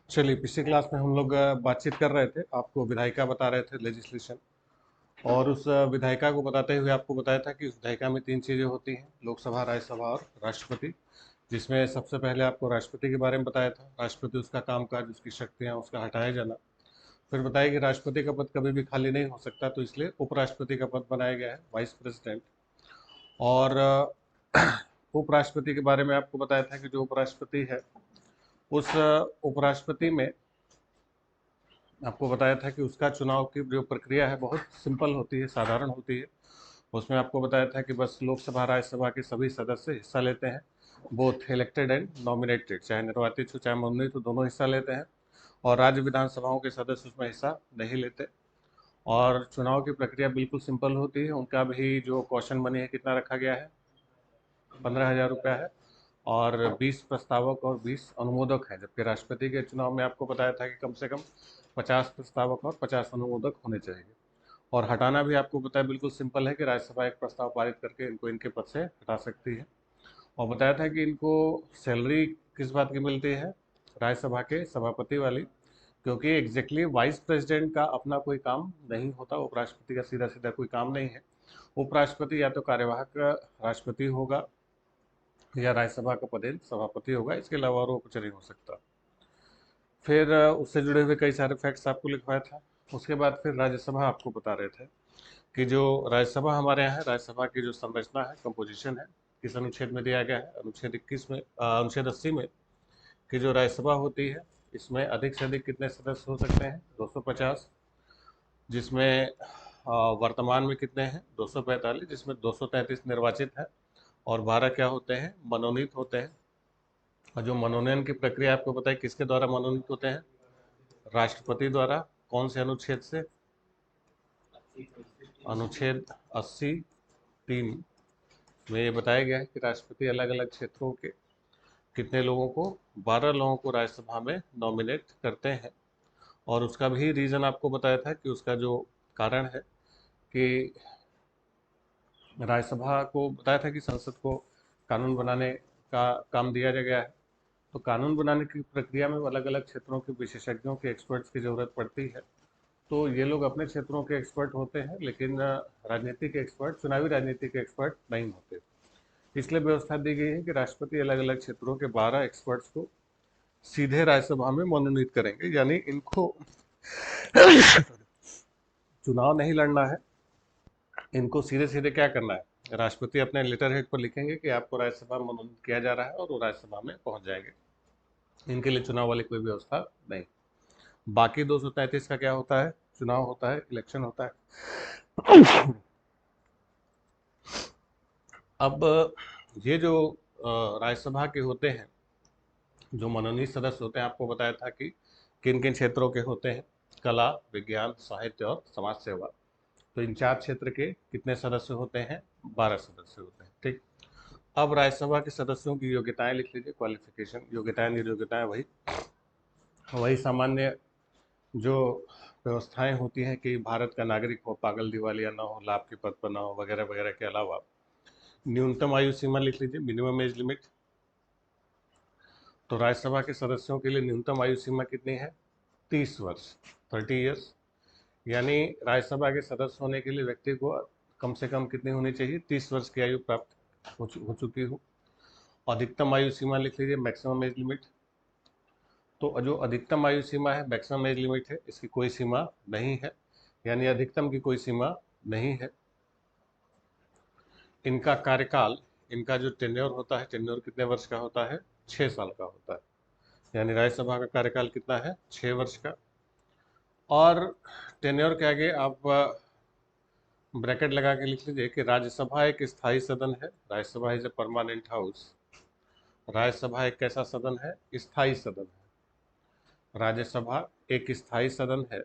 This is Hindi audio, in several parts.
चलिए, पिछली क्लास में हम लोग बातचीत कर रहे थे, आपको विधायिका बता रहे थे लेजिस्लेशन। और उस विधायिका को बताते हुए आपको बताया था कि उस विधायिका में तीन चीज़ें होती हैं, लोकसभा, राज्यसभा और राष्ट्रपति। जिसमें सबसे पहले आपको राष्ट्रपति के बारे में बताया था, राष्ट्रपति उसका कामकाज, उसकी शक्तियाँ, उसका हटाया जाना। फिर बताया कि राष्ट्रपति का पद कभी भी खाली नहीं हो सकता, तो इसलिए उपराष्ट्रपति का पद बनाया गया है, वाइस प्रेसिडेंट। और उपराष्ट्रपति के बारे में आपको बताया था कि जो उपराष्ट्रपति है, उस उपराष्ट्रपति में आपको बताया था कि उसका चुनाव की जो प्रक्रिया है बहुत सिंपल होती है, साधारण होती है। उसमें आपको बताया था कि बस लोकसभा, राज्यसभा के सभी सदस्य हिस्सा लेते हैं, बोथ इलेक्टेड एंड नॉमिनेटेड, चाहे निर्वाचित हो चाहे मनोनीत हो, दोनों हिस्सा लेते हैं। और राज्य विधानसभाओं के सदस्य उसमें हिस्सा नहीं लेते। और चुनाव की प्रक्रिया बिल्कुल सिंपल होती है। उनका भी जो क्वेश्चन मनी है कितना रखा गया है, 15,000 रुपया है। और 20 प्रस्तावक और 20 अनुमोदक हैं, जबकि राष्ट्रपति के चुनाव में आपको बताया था कि कम से कम 50 प्रस्तावक और 50 अनुमोदक होने चाहिए। और हटाना भी आपको पता है, बिल्कुल सिंपल है कि राज्यसभा एक प्रस्ताव पारित करके इनको इनके पद से हटा सकती है। और बताया था कि इनको सैलरी किस बात की मिलती है, राज्यसभा के सभापति वाली, क्योंकि एग्जैक्टली वाइस प्रेसिडेंट का अपना कोई काम नहीं होता, उपराष्ट्रपति का सीधा सीधा कोई काम नहीं है। उपराष्ट्रपति या तो कार्यवाहक राष्ट्रपति होगा या राज्यसभा का पदेन सभापति होगा, इसके अलावा और वो कुछ नहीं हो सकता। फिर उससे जुड़े हुए कई सारे फैक्ट्स आपको लिखवाया था। उसके बाद फिर राज्यसभा आपको बता रहे थे कि जो राज्यसभा हमारे यहाँ है, राज्यसभा की जो संरचना है, कंपोजिशन है, किस अनुच्छेद में दिया गया है, अनुच्छेद 21 में, अनुच्छेद 80 में, कि जो राज्यसभा होती है इसमें अधिक से अधिक कितने सदस्य हो सकते हैं, 250। जिसमें वर्तमान में कितने हैं, 245, जिसमें 233 निर्वाचित हैं और 12 क्या होते हैं, मनोनीत होते हैं। और जो मनोनयन की प्रक्रिया आपको पता है किसके द्वारा मनोनीत होते हैं, राष्ट्रपति द्वारा। कौन से अनुच्छेद से, अनुच्छेद 80(3) में ये बताया गया है कि राष्ट्रपति अलग अलग क्षेत्रों के कितने लोगों को, 12 लोगों को राज्यसभा में नॉमिनेट करते हैं। और उसका भी रीज़न आपको बताया था कि उसका जो कारण है कि राज्यसभा को बताया था कि संसद को कानून बनाने का काम दिया गया है। तो कानून बनाने की प्रक्रिया में अलग अलग क्षेत्रों के विशेषज्ञों के एक्सपर्ट्स की ज़रूरत पड़ती है। तो ये लोग अपने क्षेत्रों के एक्सपर्ट होते हैं, लेकिन राजनीति के एक्सपर्ट, चुनावी राजनीति के एक्सपर्ट नहीं होते। इसलिए व्यवस्था दी गई है कि राष्ट्रपति अलग अलग क्षेत्रों के 12 एक्सपर्ट्स को सीधे राज्यसभा में मनोनीत करेंगे, यानी इनको चुनाव नहीं लड़ना है। इनको सीधे सीधे क्या करना है, राष्ट्रपति अपने लेटर हेड पर लिखेंगे कि आपको राज्यसभा में मनोनीत किया जा रहा है, और वो राज्यसभा में पहुंच जाएंगे। इनके लिए चुनाव वाली कोई व्यवस्था नहीं। बाकी 233 का क्या होता है, चुनाव होता है, इलेक्शन होता है। अब ये जो राज्यसभा के होते हैं, जो मनोनीत सदस्य होते हैं, आपको बताया था कि किन किन क्षेत्रों के होते हैं, कला, विज्ञान, साहित्य और समाज सेवा। तो इन चार क्षेत्र के कितने सदस्य होते हैं, 12 सदस्य होते हैं। ठीक। अब राज्यसभा के सदस्यों की योग्यताएं लिख लीजिए, क्वालिफिकेशन, योग्यताएं नियोग्यताएं वही वही सामान्य जो व्यवस्थाएं होती हैं कि भारत का नागरिक हो, पागल दिवालिया ना हो, लाभ के पद पर ना हो, वगैरह वगैरह के अलावा न्यूनतम आयु सीमा लिख लीजिए, मिनिमम एज लिमिट। तो राज्यसभा के सदस्यों के लिए न्यूनतम आयु सीमा कितनी है, 30 वर्ष, 30 ईयर्स। यानी राज्यसभा के सदस्य होने के लिए व्यक्ति को कम से कम कितनी होनी चाहिए, 30 वर्ष की आयु प्राप्त हो चुकी हो। अधिकतम आयु सीमा लिख लीजिए, मैक्सिमम एज लिमिट। तो जो अधिकतम आयु सीमा है, मैक्सिमम एज लिमिट है, इसकी कोई सीमा नहीं है, यानी अधिकतम की कोई सीमा नहीं है। इनका कार्यकाल, इनका जो टेन्योर होता है, टेन्योर कितने वर्ष का होता है, 6 साल का होता है। यानी राज्यसभा का कार्यकाल कितना है, 6 वर्ष का। और टेन्योर के आगे आप ब्रैकेट लगा के लिख लीजिए कि राज्यसभा एक स्थायी सदन है, Rajya Sabha is a permanent house. Rajya Sabha एक कैसा सदन है, स्थायी सदन है। राज्यसभा एक स्थायी सदन है,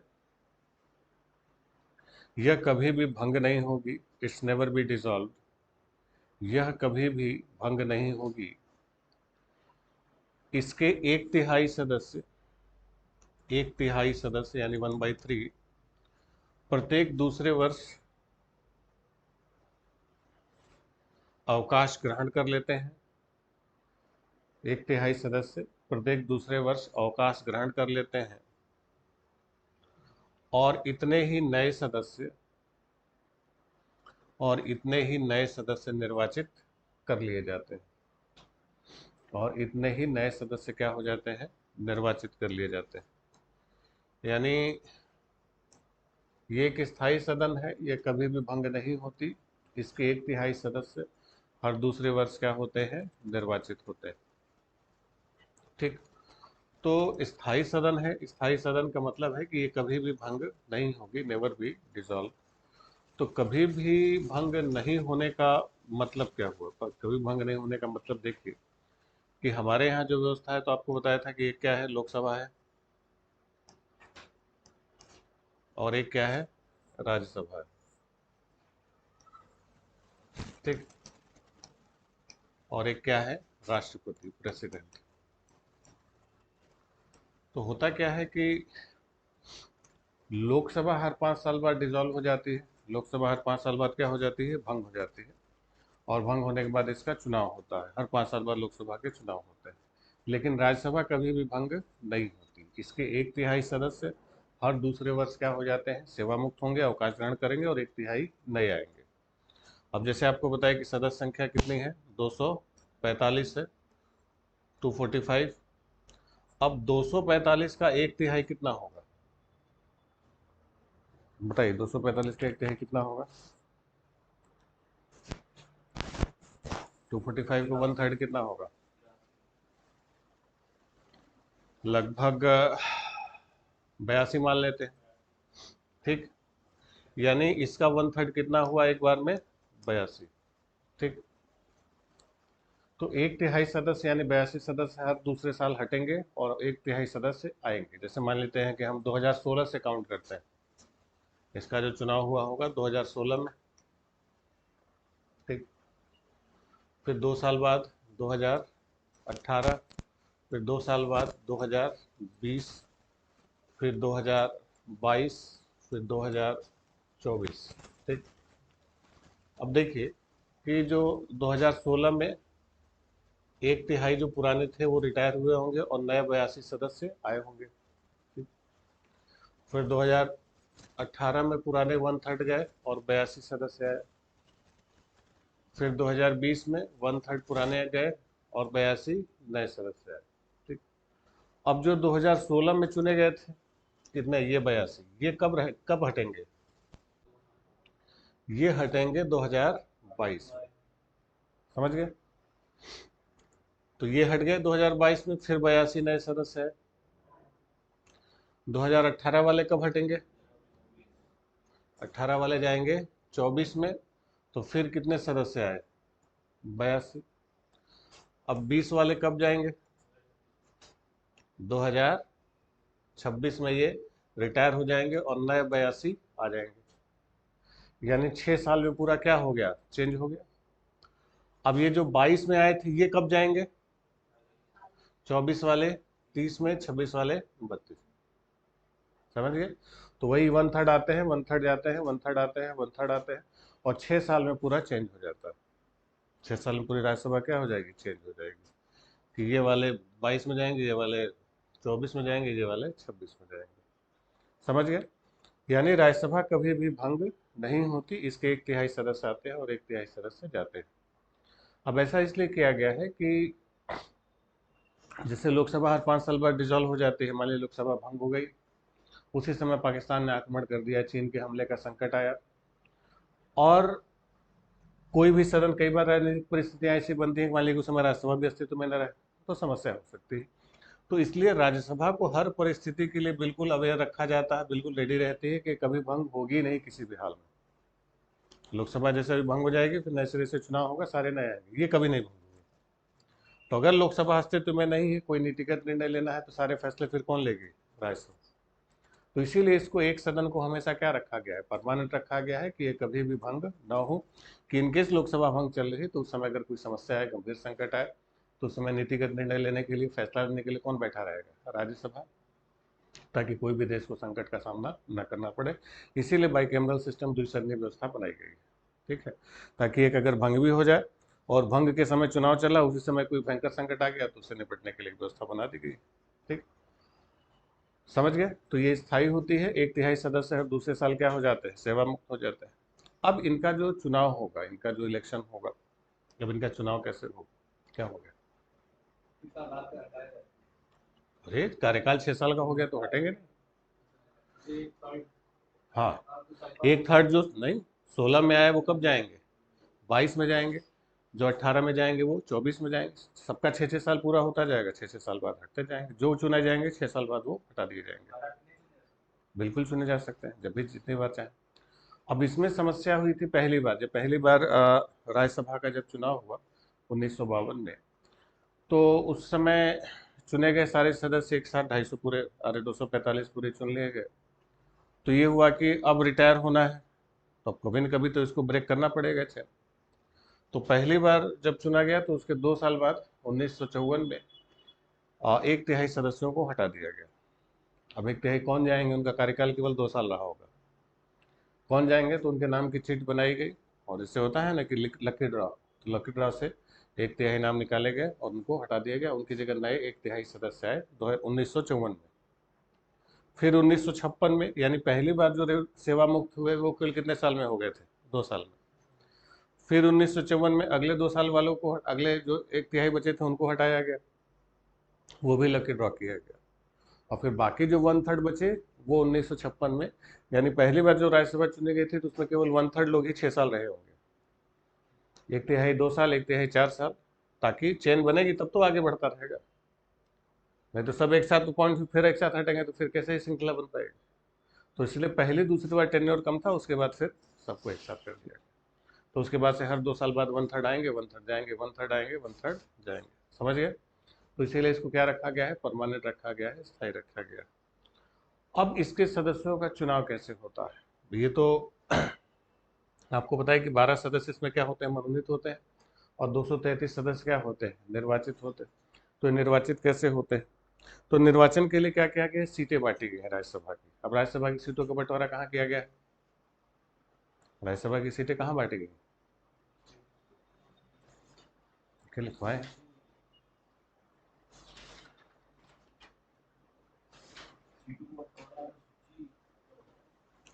यह कभी भी भंग नहीं होगी, इट्स नेवर बी डिसॉल्व। यह कभी भी भंग नहीं होगी। इसके एक तिहाई सदस्य यानी 1/3 प्रत्येक दूसरे वर्ष अवकाश ग्रहण कर लेते हैं। एक तिहाई सदस्य प्रत्येक दूसरे वर्ष अवकाश ग्रहण कर लेते हैं और इतने ही नए सदस्य निर्वाचित कर लिए जाते हैं, और इतने ही नए सदस्य क्या हो जाते हैं, निर्वाचित कर लिए जाते हैं। यानी ये एक स्थायी सदन है, ये कभी भी भंग नहीं होती। इसके 1/3 सदस्य हर दूसरे वर्ष क्या होते हैं, निर्वाचित होते हैं। ठीक, तो स्थायी सदन है, स्थायी सदन का मतलब है कि ये कभी भी भंग नहीं होगी, नेवर बी डिसॉल्व। तो कभी भी भंग नहीं होने का मतलब क्या हुआ? पर कभी भंग नहीं होने का मतलब देखिए कि हमारे यहाँ जो व्यवस्था है, तो आपको बताया था कि एक क्या है, लोकसभा है, और एक क्या है, राज्यसभा है। ठीक, और एक क्या है, राष्ट्रपति, प्रेसिडेंट। तो होता क्या है कि लोकसभा हर 5 साल बाद डिसॉल्व हो जाती है। लोकसभा हर 5 साल बाद क्या हो जाती है, भंग हो जाती है। और भंग होने के बाद इसका चुनाव होता है, हर 5 साल बाद लोकसभा के चुनाव होते हैं। लेकिन राज्यसभा कभी भी भंग नहीं होती। इसके 1/3 सदस्य हर दूसरे वर्ष क्या हो जाते हैं, सेवा मुक्त होंगे, अवकाश ग्रहण करेंगे, और 1/3 नए आएंगे। अब जैसे आपको बताया कि सदस्य संख्या कितनी है, 245 है, 245। अब 245 का 1/3 कितना होगा, बताइए? 245 का 1/3 कितना होगा? 245 को 1/3 कितना होगा? लगभग 82 मान लेते हैं। ठीक, यानी इसका 1/3 कितना हुआ एक बार में, 82। ठीक, तो 1/3 सदस्य यानी 82 सदस्य हर दूसरे साल हटेंगे और 1/3 सदस्य आएंगे। जैसे मान लेते हैं कि हम 2016 से काउंट करते हैं, इसका जो चुनाव हुआ होगा 2016 में। ठीक, फिर 2 साल बाद 2018, फिर 2 साल बाद 2020, फिर 2022, फिर 2024। ठीक, अब देखिए कि जो 2016 में 1/3 जो पुराने थे वो रिटायर हुए होंगे और नए 82 सदस्य आए होंगे। ठीक, फिर 2018 में पुराने 1/3 गए और 82 सदस्य आए। फिर 2020 में 1/3 पुराने गए और 82 नए सदस्य आए। ठीक, अब जो 2016 में चुने गए थे कितने, ये 82, ये कब हटेंगे? ये हटेंगे 2022 में। समझ गए? तो ये हट गए 2022 में, फिर 82 नए सदस्य है। 2018 वाले कब हटेंगे? 18 वाले जाएंगे 24 में, तो फिर कितने सदस्य आए, 82। अब 20 वाले कब जाएंगे? 2026 में ये रिटायर हो जाएंगे और नए 82 आ जाएंगे। यानी 6 साल में पूरा क्या हो गया, चेंज हो गया। अब ये जो 22 में आए थे ये कब जाएंगे? 24 वाले 30 में, 26 वाले 32। समझ गए? तो वही 1/3 आते हैं, 1/3 जाते हैं, 1/3 आते हैं, 1/3 आते हैं, और 6 साल में पूरा चेंज हो जाता है। 6 साल में पूरी राज्यसभा क्या हो जाएगी, चेंज हो जाएगी। कि ये वाले 22 में जाएंगे, ये वाले 24 में जाएंगे, ये वाले 26 में जाएंगे। समझ गए? यानी राज्यसभा कभी भी भंग नहीं होती। इसके 1/3 सदस्य आते हैं और 1/3 सदस्य जाते हैं। अब ऐसा इसलिए किया गया है कि जैसे लोकसभा हर 5 साल बाद डिसॉल्व हो जाती है, मान लीजिए लोकसभा भंग हो गई, उसी समय पाकिस्तान ने आक्रमण कर दिया, चीन के हमले का संकट आया, और कोई भी सदन, कई बार राजनीतिक परिस्थितियां ऐसी बनती हैं, मान लीजिए उस समय राज्यसभा भी अस्तित्व में न रहे, तो समस्या हो सकती है। तो इसलिए राज्यसभा को हर परिस्थिति के लिए बिल्कुल अवेयर रखा जाता है, बिल्कुल रेडी रहती है कि कभी भंग होगी नहीं किसी भी हाल में। लोकसभा जैसे भी भंग हो जाएगी, फिर नए सिरे से चुनाव होगा, सारे नए आएंगे, ये कभी नहीं भंग होगी। तो अगर लोकसभा अस्तित्व में नहीं है, कोई नीतिगत निर्णय लेना है, तो सारे फैसले फिर कौन लेगी, राज्यसभा। तो इसीलिए इसको एक सदन को हमेशा क्या रखा गया है, परमानेंट रखा गया है, कि ये कभी भी भंग ना हो। कि इनकेस लोकसभा भंग चल रही है तो उस समय अगर कोई समस्या है, गंभीर संकट आए, तो उस समय नीतिगत निर्णय लेने के लिए, फैसला लेने के लिए कौन बैठा रहेगा, राज्यसभा, ताकि कोई भी देश को संकट का सामना न करना पड़े। इसीलिए बाइकैमरल सिस्टम, द्विसदनीय व्यवस्था बनाई गई है। ठीक है, ताकि एक अगर भंग भी हो जाए और भंग के समय चुनाव चला, उसी समय कोई भयंकर संकट आ गया तो उससे निपटने के लिए एक व्यवस्था बना दी गई। ठीक, समझ गए? तो ये स्थायी होती है, 1/3 सदस्य हर दूसरे साल क्या हो जाते हैं, सेवा मुक्त हो जाते हैं। अब इनका जो चुनाव होगा, इनका जो इलेक्शन होगा, जब इनका चुनाव कैसे होगा, क्या हो गया? अरे कार्यकाल 6 साल का हो गया तो हटेंगे नहीं। हाँ, 1/3 जो नहीं 16 में आए वो कब जाएंगे, 22 में जाएंगे, जो 18 में जाएंगे वो 24 में जाएंगे। सबका 6-6 साल पूरा होता जाएगा, 6-6 साल बाद हटते जाएंगे, जो चुने जाएंगे 6 साल बाद वो हटा दिए जाएंगे। बिल्कुल चुने जा सकते हैं, जब भी जितनी बार चाहें। अब इसमें समस्या हुई थी पहली बार, जब पहली बार राज्यसभा का जब चुनाव हुआ 1952 में, तो उस समय चुने गए सारे सदस्य एक साथ 250 पूरे, अरे 245 पूरे चुन लिए गए। तो ये हुआ कि अब रिटायर होना है, तो अब कभी न कभी तो इसको ब्रेक करना पड़ेगा। अच्छा, तो पहली बार जब चुना गया तो उसके 2 साल बाद 1954 में 1/3 सदस्यों को हटा दिया गया। अब 1/3 कौन जाएंगे, उनका कार्यकाल केवल 2 साल रहा होगा, कौन जाएंगे? तो उनके नाम की चिट बनाई गई, और इससे होता है ना कि लकी ड्रॉ, तो लकी ड्रॉ से 1/3 नाम निकाले गए और उनको हटा दिया गया। उनकी जगह नए 1/3 सदस्य आए 1954 में। फिर 1956 में, यानी पहली बार जो सेवा मुक्त हुए वो कुल कितने साल में हो गए थे, 2 साल में। फिर 1954 में अगले 2 साल वालों को, अगले जो 1/3 बचे थे उनको हटाया गया, वो भी लकी ड्रॉ किया गया। और फिर बाकी जो 1/3 बचे वो 1956 में, यानी पहली बार जो राज्यसभा चुनी गई थी तो उसमें केवल 1/3 लोग ही 6 साल रहे होंगे, 1/3 2 साल, 1/3 4 साल, ताकि चेन बनेगी तब तो आगे बढ़ता रहेगा। नहीं तो सब एक साथ पॉइंट फिर एक साथ हटेंगे तो फिर कैसे ही श्रृंखला बन पाएगी। तो इसलिए पहली दूसरी बार टेन्योर कम था, उसके बाद फिर सबको एक साथ कर दिया गया। तो उसके बाद से हर 2 साल बाद 1/3 आएंगे, 1/3 जाएंगे, 1/3 आएंगे, 1/3 जाएंगे। समझ गए? तो इसीलिए इसको क्या रखा गया है, परमानेंट रखा गया है, स्थायी रखा गया है। अब इसके सदस्यों का चुनाव कैसे होता है, ये तो आपको पता है कि 12 सदस्य इसमें क्या होते हैं, मनोनीत होते हैं, और 233 सदस्य क्या होते हैं, निर्वाचित होते हैं। तो निर्वाचित कैसे होते हैं? तो निर्वाचन के लिए क्या किया गया है, सीटें बांटी गई है राज्यसभा की। अब राज्यसभा की सीटों का बंटवारा कहाँ किया गया है, राज्यसभा की सीटें कहाँ बांटी गई, क्या लिखवाएं,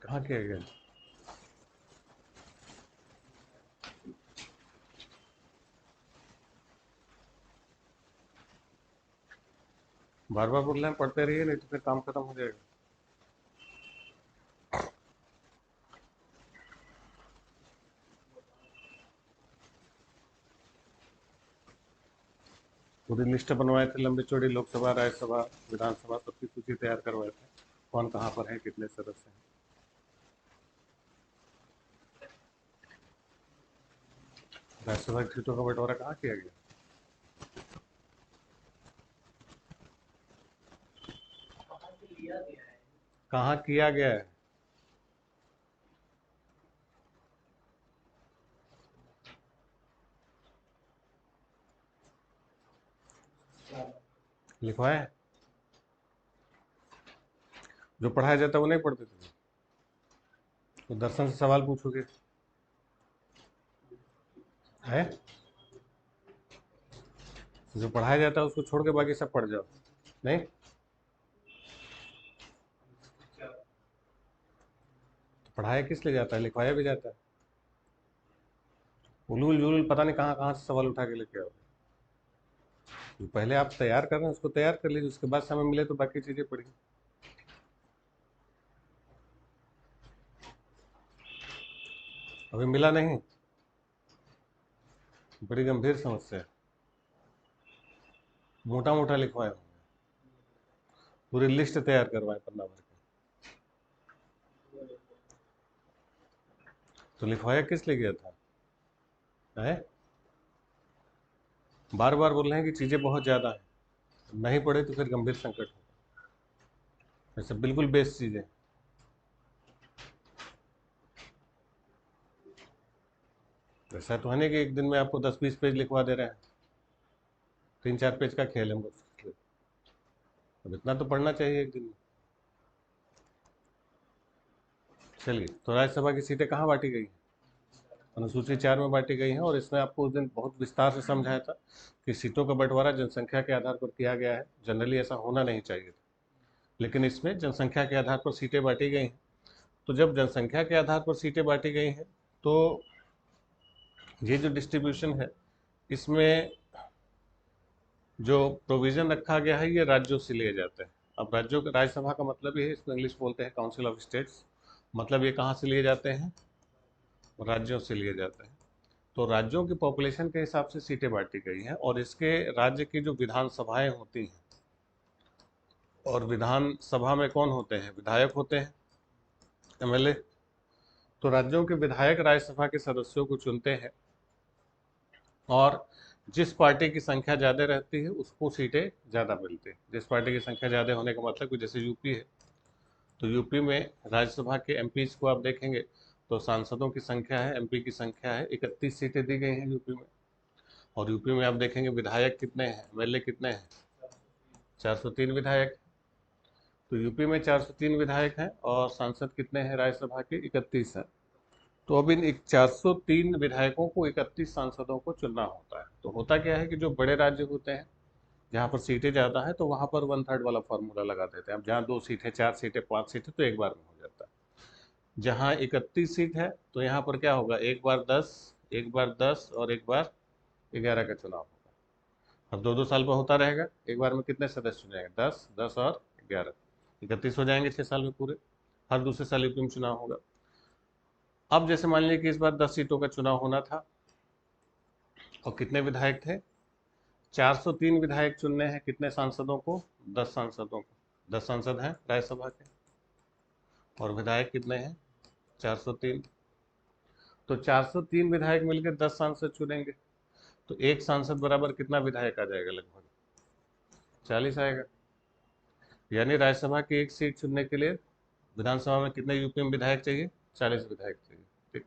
कहाँ किया गया? बार बार बोल रहे हैं, पढ़ते रहिए नहीं तो फिर काम खत्म हो जाएगा। पूरी लिस्ट बनवाए थे, लंबी चौड़ी, लोकसभा, राज्यसभा, विधानसभा, सबकी सूची तैयार करवाए थे, कौन कहाँ पर है, कितने सदस्य हैं। राज्यसभा की सीटों का बंटवारा कहाँ किया गया, कहाँ किया गया है? लिखवाए? जो पढ़ाया जाता है वो नहीं पढ़ते थे, तो दर्शन से सवाल पूछोगे है, जो पढ़ाया जाता है उसको छोड़ के बाकी सब पढ़ जाओ, नहीं? तो पढ़ाया किस लिए जाता है, लिखवाया भी जाता है। उलूल जुलूल पता नहीं कहाँ कहाँ से सवाल उठा के लेके आओ। जो पहले आप तैयार कर रहे हैं उसको तैयार कर लीजिए, उसके बाद समय मिले तो बाकी चीजें पढ़िए। अभी मिला नहीं, बड़ी गंभीर समस्या है, मोटा मोटा लिखवाए होंगे, पूरी लिस्ट तैयार करवाए पन्ना भर के। तो लिखवाया किस लिए गया था, है? बार बार बोल रहे हैं कि चीजें बहुत ज्यादा है, नहीं पढ़े तो फिर गंभीर संकट होगा। ऐसे बिल्कुल बेस्ट चीजें। ऐसा तो है नहीं कि एक दिन में आपको 10-20 पेज लिखवा दे रहे हैं, 3-4 पेज का खेल है हम लोग। अब इतना तो पढ़ना चाहिए एक दिन में। चलिए, तो राज्यसभा की सीटें कहाँ बांटी गई? अनुसूची 4 में बांटी गई हैं और इसमें आपको उस दिन बहुत विस्तार से समझाया था कि सीटों का बंटवारा जनसंख्या के आधार पर किया गया है। जनरली ऐसा होना नहीं चाहिए था, लेकिन इसमें जनसंख्या के आधार पर सीटें बांटी गई हैं। तो जब जनसंख्या के आधार पर सीटें बांटी गई हैं तो ये जो डिस्ट्रीब्यूशन है इसमें जो प्रोविजन रखा गया है ये राज्यों से लिए जाते हैं। अब राज्यों का राज्यसभा का मतलब ये है, इसको इंग्लिश बोलते हैं काउंसिल ऑफ स्टेट्स। मतलब ये कहाँ से लिए जाते हैं? राज्यों से लिए जाते हैं। तो राज्यों की पॉपुलेशन के हिसाब से सीटें बांटी गई हैं और इसके राज्य की जो विधानसभाएं होती हैं, और विधानसभा में कौन होते हैं? विधायक होते हैं, एमएलए। तो राज्यों के विधायक राज्यसभा के सदस्यों को चुनते हैं और जिस पार्टी की संख्या ज़्यादा रहती है उसको सीटें ज़्यादा मिलती हैं। जिस पार्टी की संख्या ज़्यादा होने का मतलब कि जैसे यूपी है, तो यूपी में राज्यसभा के एमपीज को आप देखेंगे तो सांसदों की संख्या है, एमपी की संख्या है, 31 सीटें दी गई हैं यूपी में। और यूपी में आप देखेंगे विधायक कितने हैं, एमएलए कितने हैं? 403 विधायक। तो यूपी में 403 विधायक हैं और सांसद कितने हैं राज्यसभा के? 31 हैं। तो अब इन 403 विधायकों को 31 सांसदों को चुनना होता है। तो होता क्या है कि जो बड़े राज्य होते हैं जहाँ पर सीटें ज़्यादा है तो वहाँ पर 1/3 वाला फार्मूला लगा देते हैं। अब जहाँ 2 सीटें, 4 सीटें, 5 सीटें तो एक बार में हो जाता है। जहाँ 31 सीट है तो यहाँ पर क्या होगा? एक बार 10, एक बार 10 और एक बार 11 का चुनाव होगा। अब 2-2 साल पर होता रहेगा। एक बार में कितने सदस्य चुनेंगे? 10, 10 और 11, 31 हो जाएंगे 6 साल में पूरे। हर दूसरे साल यूपी में चुनाव होगा। अब जैसे मान लीजिए कि इस बार 10 सीटों का चुनाव होना था और कितने विधायक थे? 403 विधायक चुनने हैं। कितने सांसदों को? 10 सांसदों को। 10 सांसद हैं राज्यसभा के और विधायक कितने हैं? 403। तो 403 विधायक मिलकर 10 सांसद चुनेंगे। तो एक सांसद बराबर कितना विधायक आ जाएगा? लगभग 40 आएगा। यानी राज्यसभा की एक सीट चुनने के लिए विधानसभा में कितने यूपी में विधायक चाहिए? 40 विधायक चाहिए। ठीक।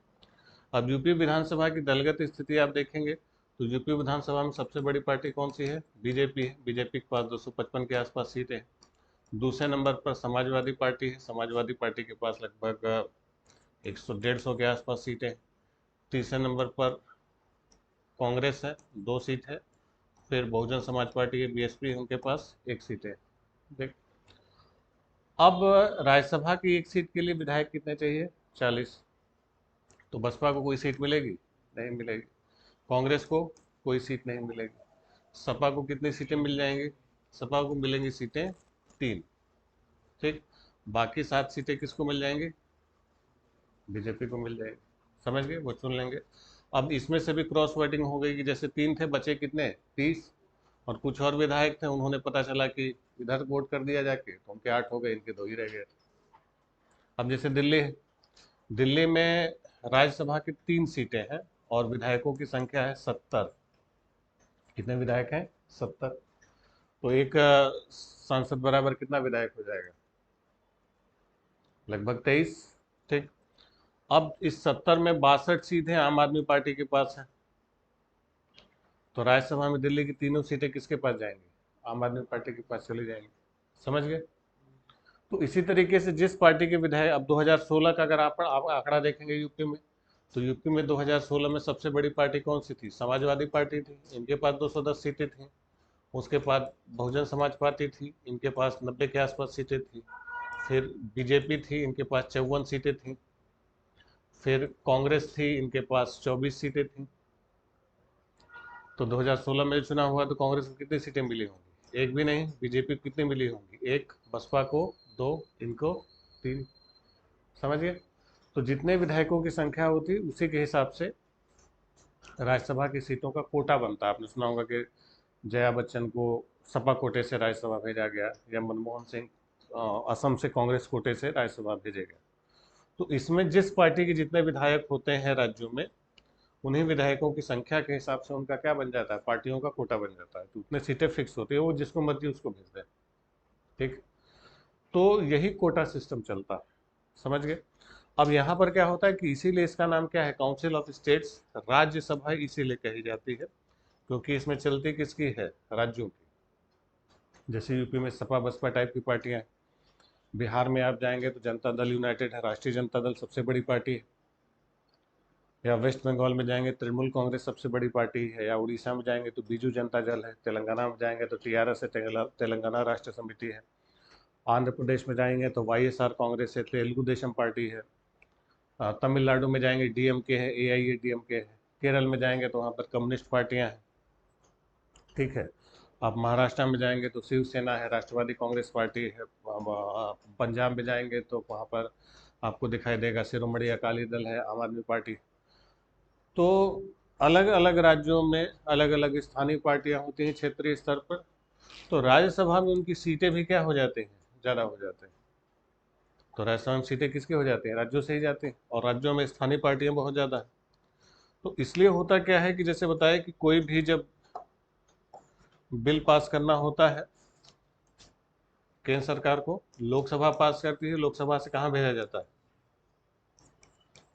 अब यूपी विधानसभा की दलगत स्थिति आप देखेंगे तो यूपी विधानसभा में सबसे बड़ी पार्टी कौन सी है? बीजेपी है। बीजेपी के पास 255 के आसपास सीटें हैं। दूसरे नंबर पर समाजवादी पार्टी है। समाजवादी पार्टी के पास लगभग 100-150 के आसपास सीटें हैं। तीसरे नंबर पर कांग्रेस है, 2 सीट है। फिर बहुजन समाज पार्टी है, बीएसपी, उनके पास 1 सीट है। देख, अब राज्यसभा की एक सीट के लिए विधायक कितने चाहिए? 40। तो बसपा को कोई सीट मिलेगी? नहीं मिलेगी। कांग्रेस को कोई सीट नहीं मिलेगी। सपा को कितनी सीटें मिल जाएंगी? सपा को मिलेंगी सीटें 3। ठीक। बाकी 7 सीटें किसको मिल जाएंगी? बीजेपी को मिल जाएगी। समझ गए? वो चुन लेंगे। अब इसमें से भी क्रॉस वोटिंग हो गई कि जैसे 3 थे, बचे कितने? 30। और कुछ और विधायक थे, उन्होंने पता चला कि इधर वोट कर दिया जाके, तो उनके 8 हो गए, इनके 2 ही रह गए। अब जैसे दिल्ली है, दिल्ली में राज्यसभा की 3 सीटें हैं और विधायकों की संख्या है 70। कितने विधायक हैं? 70। तो एक सांसद बराबर कितना विधायक हो जाएगा? लगभग 23। ठीक। अब इस 70 में 62 सीटें आम आदमी पार्टी के पास है। तो राज्यसभा में दिल्ली की तीनों सीटें किसके पास जाएंगी? आम आदमी पार्टी के पास चली जाएंगी। समझ गए? तो इसी तरीके से जिस पार्टी के विधायक, अब 2016 का अगर आप आंकड़ा देखेंगे यूपी में, तो यूपी में 2016 में सबसे बड़ी पार्टी कौन सी थी? समाजवादी पार्टी थी। इनके पास 210 सीटें थी। उसके बाद बहुजन समाज पार्टी थी, इनके पास 90 के आसपास सीटें थी। फिर बीजेपी थी, इनके पास 54 सीटें थी। फिर कांग्रेस थी, इनके पास 24 सीटें थी। तो 2016 में चुनाव हुआ तो कांग्रेस को कितनी सीटें मिली होंगी? एक भी नहीं। बीजेपी को कितनी मिली होंगी? 1। बसपा को 2, इनको 3। समझ गए? तो जितने विधायकों की संख्या होती उसी के हिसाब से राज्यसभा की सीटों का कोटा बनता है। आपने सुना होगा कि जया बच्चन को सपा कोटे से राज्यसभा भेजा गया, या मनमोहन सिंह असम से कांग्रेस कोटे से राज्यसभा भेजे गए। तो इसमें जिस पार्टी के जितने विधायक होते हैं राज्यों में, उन्हीं विधायकों की संख्या के हिसाब से उनका क्या बन जाता है? पार्टियों का कोटा बन जाता है। तो उतने सीटें फिक्स होती है, वो जिसको मर्जी उसको भेज दें। ठीक। तो यही कोटा सिस्टम चलता है। समझ गए? अब यहाँ पर क्या होता है कि इसीलिए इसका नाम क्या है? Council of states. राज्यसभा इसीलिए कही जाती है क्योंकि इसमें चलती किसकी है? राज्यों की। जैसे यूपी में सपा बसपा टाइप की पार्टियां हैं। बिहार में आप जाएंगे तो जनता दल यूनाइटेड है, राष्ट्रीय जनता दल सबसे बड़ी पार्टी है। या वेस्ट बंगाल में जाएंगे तृणमूल कांग्रेस सबसे बड़ी पार्टी है, या उड़ीसा में जाएंगे तो बीजू जनता दल है, तेलंगाना में जाएंगे तो टीआरएस है, तेलंगाना राष्ट्र समिति है, आंध्र प्रदेश में जाएंगे तो वाईएसआर कांग्रेस है, तेलुगु देशम पार्टी है, तमिलनाडु में जाएंगे डीएमके है, एआईएडीएमके है, केरल में जाएंगे तो वहाँ पर कम्युनिस्ट पार्टियाँ हैं, ठीक है। आप महाराष्ट्र में जाएंगे तो शिवसेना है, राष्ट्रवादी कांग्रेस पार्टी है, पंजाब में जाएंगे तो वहाँ पर आपको दिखाई देगा शिरोमणि अकाली दल है, आम आदमी पार्टी। तो अलग अलग राज्यों में अलग अलग स्थानीय पार्टियां होती हैं क्षेत्रीय स्तर पर। तो राज्यसभा में उनकी सीटें भी क्या हो जाती हैं, ज़्यादा हो जाते हैं। तो राज्यसभा में सीटें किसकी हो जाती हैं, राज्यों से ही जाती हैं, और राज्यों में स्थानीय पार्टियां बहुत ज़्यादा हैं। तो इसलिए होता क्या है कि जैसे बताया कि कोई भी जब बिल पास करना होता है केंद्र सरकार को, लोकसभा पास करती है, लोकसभा से कहाँ भेजा जाता है,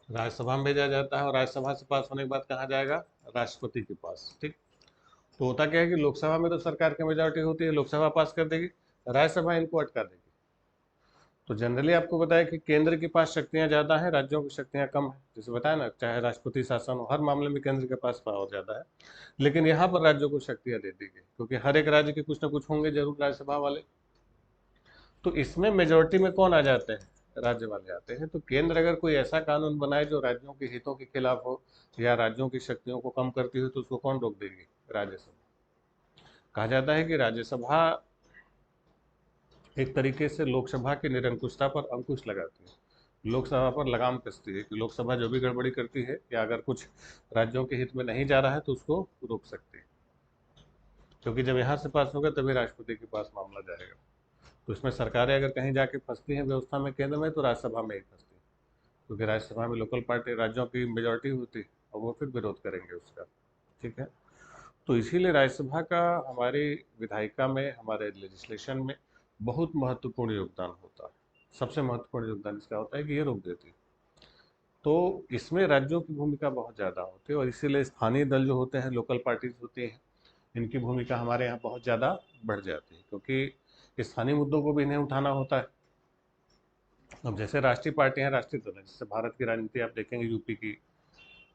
राज्यसभा में भेजा जाता है, और राज्यसभा से पास होने के बाद कहाँ जाएगा, राष्ट्रपति के पास, ठीक। तो होता क्या है कि लोकसभा में तो सरकार की मेजोरिटी होती है, लोकसभा पास कर देगी, राज्यसभा इनको अटका देगी। तो जनरली आपको बताया कि केंद्र के पास शक्तियां ज़्यादा हैं, राज्यों की शक्तियां कम हैं। जैसे बताया ना, चाहे राष्ट्रपति शासन हो, हर मामले में केंद्र के पास पावर ज़्यादा है, लेकिन यहाँ पर राज्यों को शक्तियां दे दी गई, क्योंकि हर एक राज्य के कुछ ना कुछ होंगे जरूर राज्यसभा वाले। तो इसमें मेजोरिटी में कौन आ जाते हैं, राज्य वाले आते हैं। तो केंद्र अगर कोई ऐसा कानून बनाए जो राज्यों के हितों के खिलाफ हो या राज्यों की शक्तियों को कम करती हो, तो उसको कौन रोक देगी, राज्यसभा। कहा जाता है कि राज्यसभा एक तरीके से लोकसभा की निरंकुशता पर अंकुश लगाती है, लोकसभा पर लगाम कसती है कि लोकसभा जो भी गड़बड़ी करती है या अगर कुछ राज्यों के हित में नहीं जा रहा है तो उसको रोक सकती है, क्योंकि जब यहाँ से पास होगा तभी राष्ट्रपति के पास मामला जाएगा। तो इसमें सरकारें अगर कहीं जाके फंसती हैं व्यवस्था में केंद्र में, तो राज्यसभा में ही फंसती है, क्योंकि राज्यसभा में लोकल पार्टी राज्यों की मेजोरिटी होती है और वो फिर विरोध करेंगे उसका, ठीक है। तो इसीलिए राज्यसभा का हमारी विधायिका में, हमारे लेजिस्लेशन में बहुत महत्वपूर्ण योगदान होता है। सबसे महत्वपूर्ण योगदान इसका होता है कि ये रोक देती है। तो इसमें राज्यों की भूमिका बहुत ज़्यादा होती है, और इसीलिए स्थानीय दल जो होते हैं, लोकल पार्टीज होती हैं, इनकी भूमिका हमारे यहाँ बहुत ज़्यादा बढ़ जाती है, क्योंकि स्थानीय मुद्दों को भी इन्हें उठाना होता है। अब जैसे राष्ट्रीय पार्टियां, राष्ट्रीय दल है, जैसे भारत की राजनीति आप देखेंगे, यूपी की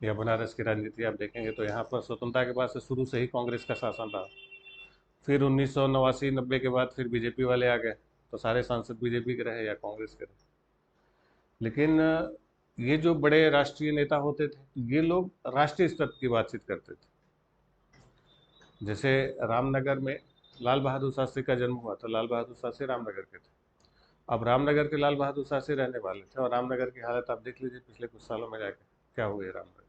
या बनारस की राजनीति आप देखेंगे, तो यहाँ पर स्वतंत्रता के बाद से शुरू से ही कांग्रेस का शासन रहा। फिर 1989-90 के बाद फिर बीजेपी वाले आ गए, तो सारे सांसद बीजेपी के रहे या कांग्रेस के रहे। लेकिन ये जो बड़े राष्ट्रीय नेता होते थे, ये लोग राष्ट्रीय स्तर की बातचीत करते थे। जैसे रामनगर में लाल बहादुर शास्त्री का जन्म हुआ था, लाल बहादुर शास्त्री रामनगर के थे। अब रामनगर के लाल बहादुर शास्त्री रहने वाले थे, और रामनगर की हालत आप देख लीजिए पिछले कुछ सालों में जाके क्या हुई है रामनगर।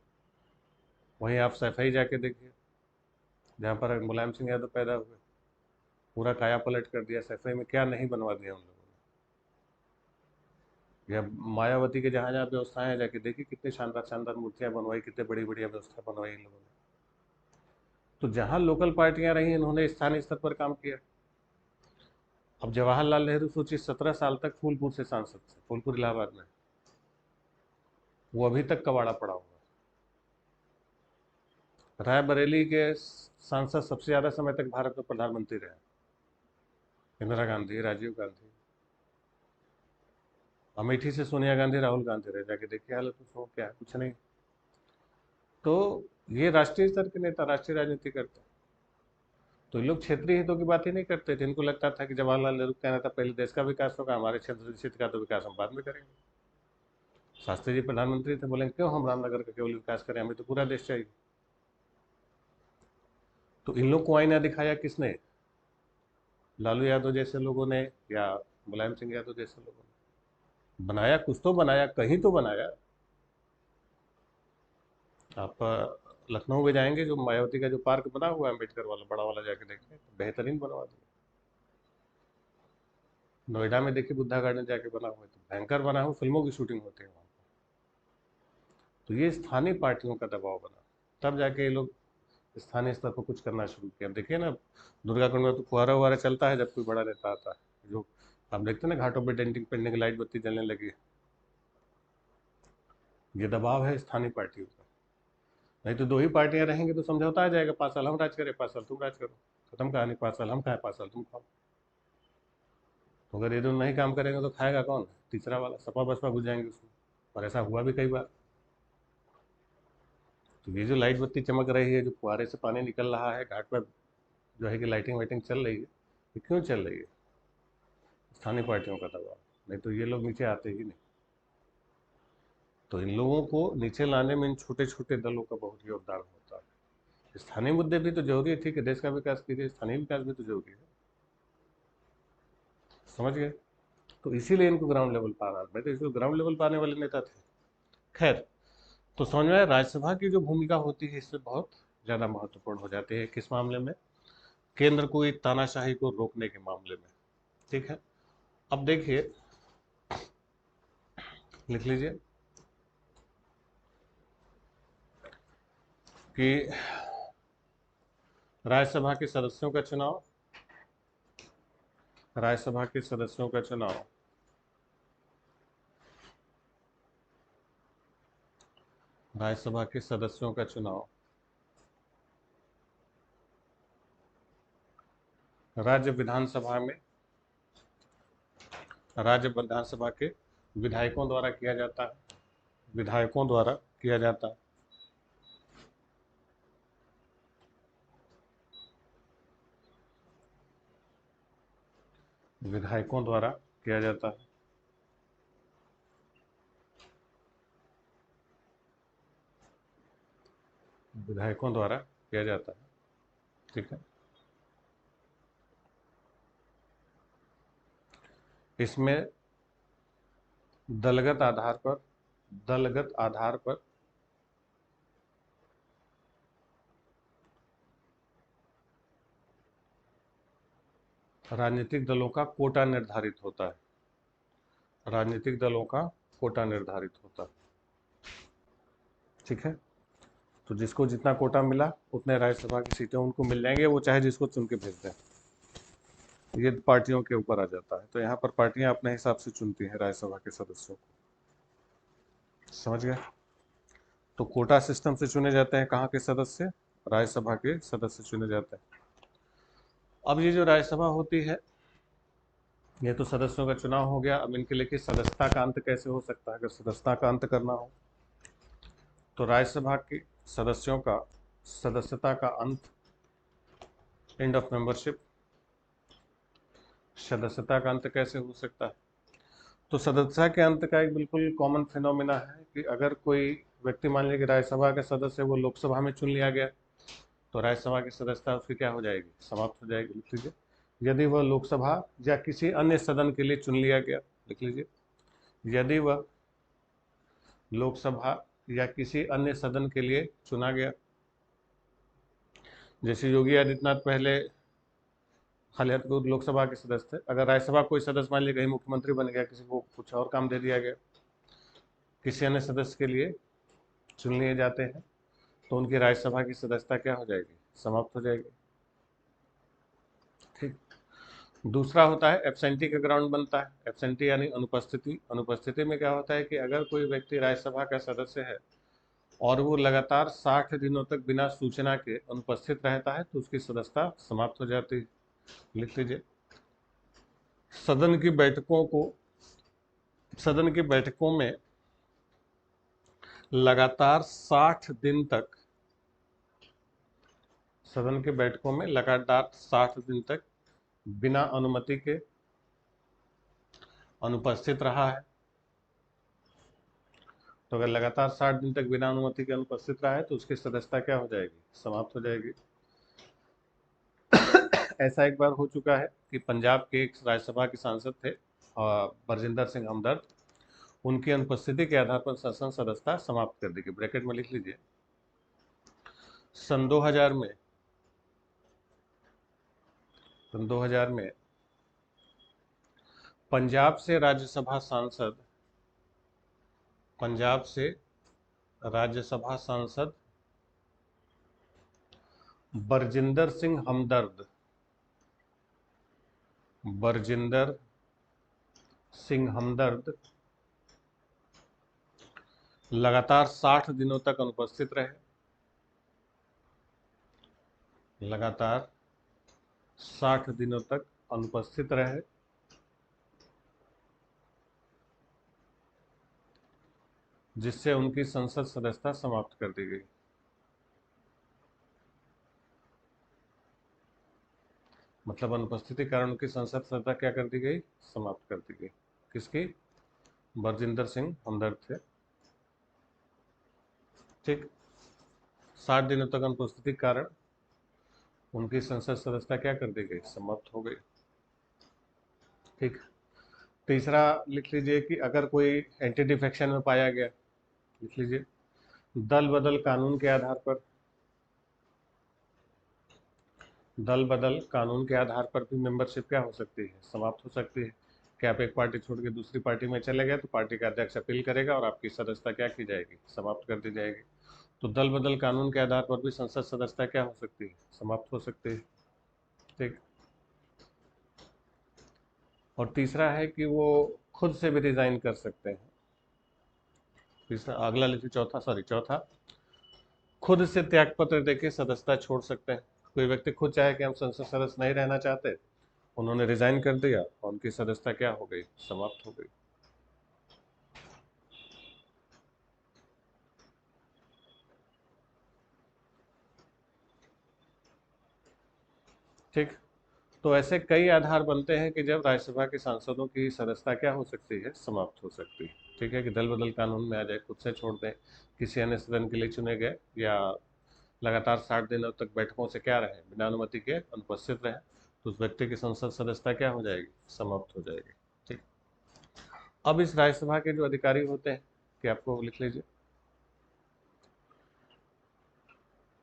वहीं आप सैफई जाके देखिए, जहाँ पर मुलायम सिंह यादव पैदा हुए, पूरा काया पलट कर दिया। सैफई में क्या नहीं बनवा दिया उन लोगों ने। या मायावती के जहाँ जहाँ व्यवस्थाएं हैं, जाके देखिए कितनी शानदार शानदार मूर्तियां बनवाई, कितने बड़ी बढ़िया व्यवस्था बनवाई इन लोगों ने। तो जहाँ लोकल पार्टियां रही, इन्होंने स्थानीय स्तर पर काम किया। अब जवाहरलाल नेहरू सोचिए, 17 साल तक फूलपुर से सांसद थे, फूलपुर इलाहाबाद में, वो अभी तक कबाड़ा पड़ा हुआ है। रायबरेली के सांसद सबसे ज्यादा समय तक भारत में प्रधानमंत्री रहे, इंदिरा गांधी, राजीव गांधी। अमेठी से सोनिया गांधी, राहुल गांधी रहे, जाके देखिए हालत उसको क्या है, कुछ नहीं। तो ये राष्ट्रीय स्तर के नेता राष्ट्रीय राजनीति करते हैं। तो ये लोग क्षेत्रीय हितों की बात ही नहीं करते थे। इनको लगता था कि जवाहरलाल नेहरू कहना था पहले देश का विकास होगा, हमारे क्षेत्र का तो विकास हम बाद में करेंगे। शास्त्री जी प्रधानमंत्री थे, बोले क्यों हम रामनगर का केवल विकास करें, हमें तो पूरा देश चाहिए। तो इन लोग को आईना दिखाया किसने, लालू यादव जैसे लोगों ने या मुलायम सिंह यादव जैसे लोगों ने। बनाया कुछ तो बनाया, कहीं तो बनाया। आप लखनऊ में जाएंगे, जो मायावती का जो पार्क बना हुआ है अम्बेडकर वाला बड़ा वाला, जाके देखें, बेहतरीन बनवा दिया। नोएडा में देखिए बुद्धा गार्डन जाके बना हुआ है, तो भयंकर बना हुआ, फिल्मों की शूटिंग होती है वहाँ। तो ये स्थानीय पार्टियों का दबाव बना, तब जाके ये लोग स्थानीय स्तर पर कुछ करना शुरू किया। अब देखिए ना, दुर्गा कुंड में तो फुहारा वुहारा चलता है जब कोई बड़ा नेता आता है। जो आप देखते हैं ना, घाटों पर डेंटिंग पेंटिंग की लाइट बत्ती जलने लगी है, ये दबाव है स्थानीय पार्टियों का। नहीं तो दो ही पार्टियां रहेंगी तो समझौता आ जाएगा, 5 साल हम राज करें, 5 साल तुम राज करो, खत्म कहानी। 5 साल हम खाएं, 5 साल तुम खाओ। तो अगर ये दोनों नहीं काम करेंगे तो खाएगा कौन, तीसरा वाला। सपा बसपा घुस जाएंगे उसमें, और ऐसा हुआ भी कई बार। तो ये जो लाइट बत्ती चमक रही है, जो फुहारे से पानी निकल रहा है घाट पर, जो है कि लाइटिंग वाइटिंग चल रही है, ये क्यों चल रही है? स्थानीय पार्टियों का दबाव, नहीं तो ये लोग नीचे आते ही नहीं। तो इन लोगों को नीचे लाने में इन छोटे छोटे दलों का बहुत योगदान होता है। स्थानीय मुद्दे भी तो जरूरी है, ठीक है, देश का विकास कीजिए, स्थानीय विकास भी तो जरूरी है, समझ गए? तो इसीलिए इनको ग्राउंड लेवल पर आना, मैं तो इसको ग्राउंड लेवल पर आने वाले नेता थे। खैर, तो समझ में आया राज्यसभा की जो भूमिका होती है इसमें बहुत ज़्यादा महत्वपूर्ण हो जाती है। किस मामले में? केंद्र को एक तानाशाही को रोकने के मामले में। ठीक है, अब देखिए, लिख लीजिए कि राज्यसभा के सदस्यों का चुनाव, राज्यसभा के सदस्यों का चुनाव राज्यसभा के सदस्यों का चुनाव राज्य विधानसभा में, राज्य विधानसभा के विधायकों द्वारा किया जाता है, विधायकों द्वारा किया जाता है। विधायकों द्वारा किया जाता है। विधायकों द्वारा किया जाता है। ठीक है, इसमें दलगत आधार पर, दलगत आधार पर राजनीतिक दलों का कोटा निर्धारित होता है। राजनीतिक दलों का कोटा निर्धारित होता है। ठीक है, तो जिसको जितना कोटा मिला उतने राज्यसभा की सीटें उनको मिल जाएंगे, वो चाहे जिसको चुन के भेज दें। ये पार्टियों के ऊपर आ जाता है। तो यहाँ पर पार्टियां अपने हिसाब से चुनती हैं राज्यसभा के सदस्यों को, समझ गए? तो कोटा सिस्टम से चुने जाते हैं कहाँ के सदस्य? राज्यसभा के सदस्य चुने जाते हैं। अब ये जो राज्यसभा होती है, ये तो सदस्यों का चुनाव हो गया। अब इनके लिए सदस्यता का अंत कैसे हो सकता है? अगर सदस्यता का अंत करना हो तो राज्यसभा के सदस्यों का सदस्यता का अंत, एंड ऑफ मेंबरशिप, सदस्यता का अंत कैसे हो सकता है? तो सदस्यता के अंत का एक बिल्कुल कॉमन फिनोमिना है कि अगर कोई व्यक्ति, मान लीजिए कि राज्यसभा का सदस्य वो लोकसभा में चुन लिया गया, तो राज्यसभा की सदस्यता उसकी क्या हो जाएगी? समाप्त हो जाएगी। लिख लीजिए, यदि वह लोकसभा या किसी अन्य सदन के लिए चुन लिया गया, लिख लीजिए, यदि वह लोकसभा या किसी अन्य सदन के लिए चुना गया, जैसे योगी आदित्यनाथ पहले हालिया लोकसभा के सदस्य थे, अगर राज्यसभा कोई सदस्य मान लीजिए कहीं मुख्यमंत्री बन गया, किसी को कुछ और काम दे दिया गया, किसी अन्य सदस्य के लिए चुन लिए जाते हैं, तो उनकी राज्यसभा की सदस्यता क्या हो जाएगी? समाप्त हो जाएगी। ठीक। दूसरा होता है एब्सेंटी का ग्राउंड बनता है। एब्सेंटी यानी अनुपस्थिति। अनुपस्थिति में क्या होता है कि अगर कोई व्यक्ति राज्यसभा का सदस्य है और वो लगातार 60 दिनों तक बिना सूचना के अनुपस्थित रहता है, तो उसकी सदस्यता समाप्त हो जाती है। लिख लीजिए, सदन की बैठकों को, सदन की बैठकों में लगातार 60 दिन तक, सदन की बैठकों में लगातार 60 दिन तक बिना अनुमति के अनुपस्थित रहा है। तो अगर लगातार 60 दिन तक बिना अनुमति के अनुपस्थित रहा है तो उसकी सदस्यता क्या हो जाएगी? समाप्त हो जाएगी। ऐसा एक बार हो चुका है कि पंजाब के एक राज्यसभा के सांसद थे बरजिंदर सिंह हमदर्द, उनकी अनुपस्थिति के आधार पर संसद सदस्यता समाप्त कर दी गई। ब्रैकेट में लिख लीजिए, सन 2000 में, सन 2000 में पंजाब से राज्यसभा सांसद, पंजाब से राज्यसभा सांसद बरजिंदर सिंह हमदर्द, बरजिंदर सिंह हमदर्द लगातार 60 दिनों तक अनुपस्थित रहे, लगातार 60 दिनों तक अनुपस्थित रहे, जिससे उनकी संसद सदस्यता समाप्त कर दी गई। मतलब अनुपस्थिति के कारण उनकी संसद सदस्यता क्या कर दी गई, समाप्त कर दी गई। किसकी? बरजिंदर सिंह हमदर्द थे। ठीक, 60 दिनों तक अनुपस्थिति के कारण उनकी संसद सदस्यता क्या कर दी गई, समाप्त हो गई। ठीक, तीसरा लिख लीजिए कि अगर कोई एंटी डिफेक्शन में पाया गया, लिख लीजिए, दल बदल कानून के आधार पर, दल बदल कानून के आधार पर भी मेंबरशिप क्या हो सकती है, समाप्त हो सकती है। कि आप एक पार्टी छोड़ के दूसरी पार्टी में चले गए तो पार्टी का अध्यक्ष अपील करेगा और आपकी सदस्यता क्या की जाएगी, समाप्त कर दी जाएगी। तो दल बदल कानून के आधार पर भी संसद सदस्यता क्या हो सकती है, समाप्त हो सकती है। ठीक, और तीसरा है कि वो खुद से भी रिजाइन कर सकते हैं। तीसरा, अगला लिखिए, चौथा, खुद से त्यागपत्र देके सदस्यता छोड़ सकते हैं। कोई व्यक्ति खुद चाहे कि हम संसद सदस्य नहीं रहना चाहते, उन्होंने रिजाइन कर दिया और उनकी सदस्यता क्या हो गई, समाप्त हो गई। ठीक, तो ऐसे कई आधार बनते हैं कि जब राज्यसभा के सांसदों की सदस्यता क्या हो सकती है, समाप्त हो सकती है। ठीक है, कि दल बदल कानून में आ जाए, खुद से छोड़ दें, किसी अन्य सदन के लिए चुने गए, या लगातार 60 दिनों तक बैठकों से क्या रहे, बिना अनुमति के अनुपस्थित रहे, तो उस व्यक्ति की संसद सदस्यता क्या हो जाएगी, समाप्त हो जाएगी। ठीक, अब इस राज्यसभा के जो अधिकारी होते हैं, कि आपको लिख लीजिए,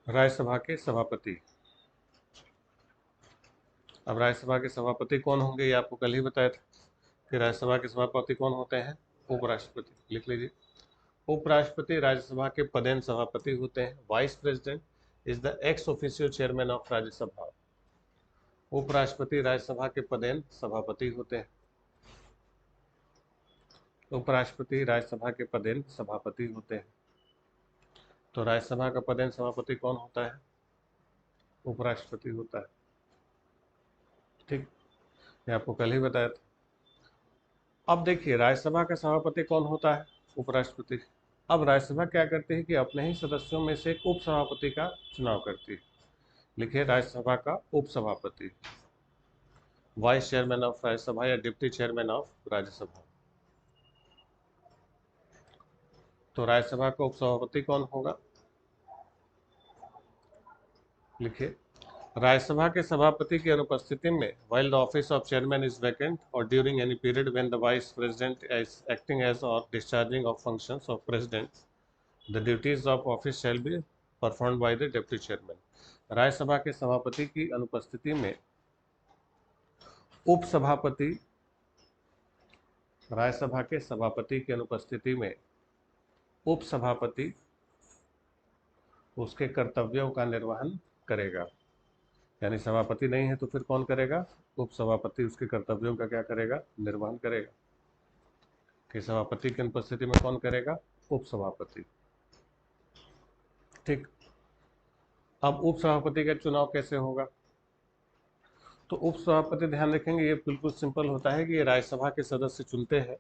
राज्यसभा के सभापति। अब राज्यसभा के सभापति कौन होंगे, ये आपको कल ही बताया था कि राज्यसभा के सभापति कौन होते हैं, उपराष्ट्रपति। लिख लीजिए, उपराष्ट्रपति राज्यसभा के पदेन सभापति होते हैं। Vice president is the ex officio chairman of Rajya Sabha. उपराष्ट्रपति राज्यसभा के पदेन सभापति होते हैं। उपराष्ट्रपति राज्यसभा के पदेन सभापति होते हैं। तो राज्यसभा का पदेन सभापति कौन होता है, उपराष्ट्रपति होता है। ठीक, ये आपको कल ही बताया था। अब देखिए, राज्यसभा का सभापति कौन होता है, उपराष्ट्रपति। अब राज्यसभा क्या करती है कि अपने ही सदस्यों में से एक उपसभापति का चुनाव करती है। लिखिए, राज्यसभा का उपसभापति, वाइस चेयरमैन ऑफ राज्यसभा या डिप्टी चेयरमैन ऑफ राज्यसभा। तो राज्यसभा का उपसभापति कौन होगा, लिखिए, राज्यसभा के सभापति की अनुपस्थिति में, while the office of chairman is vacant or during any period when the vice president is acting as or discharging of functions of president, the duties of office shall be performed by the deputy chairman। Rajya Sabha के सभापति की अनुपस्थिति में उपसभापति, राज्यसभा के सभापति की अनुपस्थिति में उपसभापति उसके कर्तव्यों का निर्वहन करेगा। यानी सभापति नहीं है तो फिर कौन करेगा, उपसभापति उसके कर्तव्यों का क्या करेगा, निर्वहन करेगा। कि सभापति की अनुपस्थिति में कौन करेगा, उपसभापति। ठीक, अब उपसभापति का चुनाव कैसे होगा, तो उपसभापति, ध्यान रखेंगे, ये बिल्कुल सिंपल होता है कि ये राज्यसभा के सदस्य चुनते हैं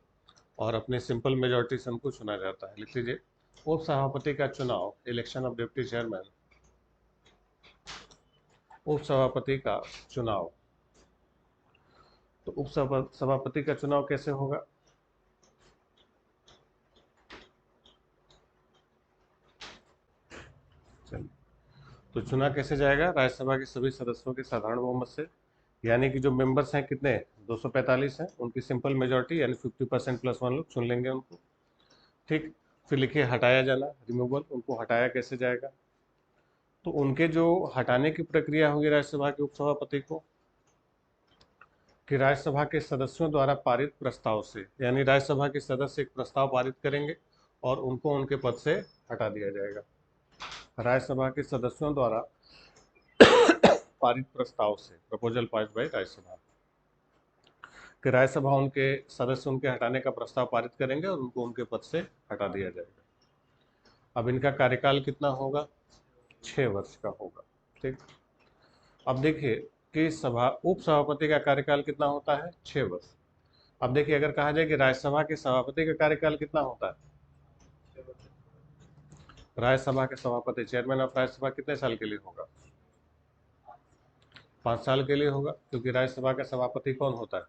और अपने सिंपल मेजोरिटी से उनको चुना जाता है। लिख लीजिए, उपसभापति का चुनाव, इलेक्शन ऑफ डिप्टी चेयरमैन, उपसभापति का चुनाव। तो उपसभापति का चुनाव कैसे होगा, चलिए, तो चुना कैसे जाएगा, राज्यसभा के सभी सदस्यों के साधारण बहुमत से, यानी कि जो मेंबर्स हैं कितने, 245 हैं, उनकी सिंपल मेजोरिटी यानी 50% प्लस 1 लोग चुन लेंगे उनको। ठीक, फिर लिखिए, हटाया जाना, रिमूवल, उनको हटाया कैसे जाएगा, तो उनके जो हटाने की प्रक्रिया होगी राज्यसभा के उपसभापति को, कि राज्यसभा के सदस्यों द्वारा पारित प्रस्ताव से, यानी राज्यसभा के सदस्य एक प्रस्ताव पारित करेंगे और उनको उनके पद से हटा दिया जाएगा। राज्यसभा के सदस्यों द्वारा पारित प्रस्ताव से, प्रपोजल पास बाय राज्यसभा, कि राज्यसभा उनके सदस्य उनके हटाने का प्रस्ताव पारित करेंगे और उनको उनके पद से हटा दिया जाएगा। अब इनका कार्यकाल कितना होगा, 6 वर्ष का होगा। ठीक, अब देखिए कि उपसभापति का कार्यकाल कितना होता है, 6 वर्ष। अब देखिए, अगर कहा जाए कि राज्यसभा के सभापति का कार्यकाल कितना होता है, राज्यसभा के सभापति, चेयरमैन ऑफ राज्यसभा, कितने साल के लिए होगा, 5 साल के लिए होगा, क्योंकि राज्यसभा का सभापति कौन होता है?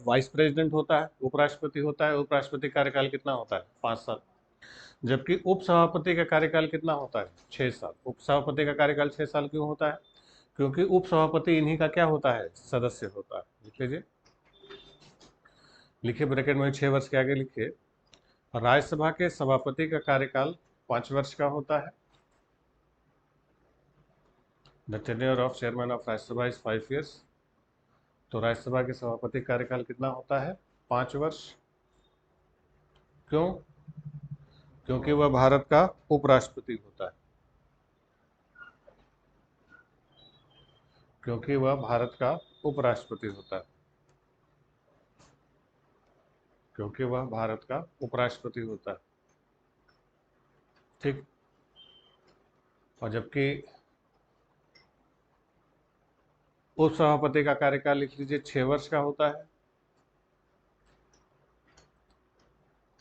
वाइस प्रेसिडेंट होता है, उपराष्ट्रपति होता है। उपराष्ट्रपति कार्यकाल कितना होता है? 5 साल। जबकि उपसभापति का कार्यकाल कितना होता है? 6 साल। उपसभापति का कार्यकाल 6 साल क्यों होता है? क्योंकि उपसभापति इन्हीं का क्या होता है? सदस्य होता है। लिख लीजिए, लिखिए ब्रैकेट में 6 वर्ष के आगे लिखिए। राज्यसभा के सभापति का कार्यकाल 5 वर्ष का होता है। The tenure of chairman of Rajya Sabha is 5 years। तो राज्यसभा के सभापति कार्यकाल कितना होता है? 5 वर्ष। क्यों? क्योंकि वह भारत का उपराष्ट्रपति होता है। क्योंकि वह भारत का उपराष्ट्रपति होता है। क्योंकि वह भारत का उपराष्ट्रपति होता है। ठीक। और जबकि उपसभापति का कार्यकाल लिख लीजिए 6 वर्ष का होता है।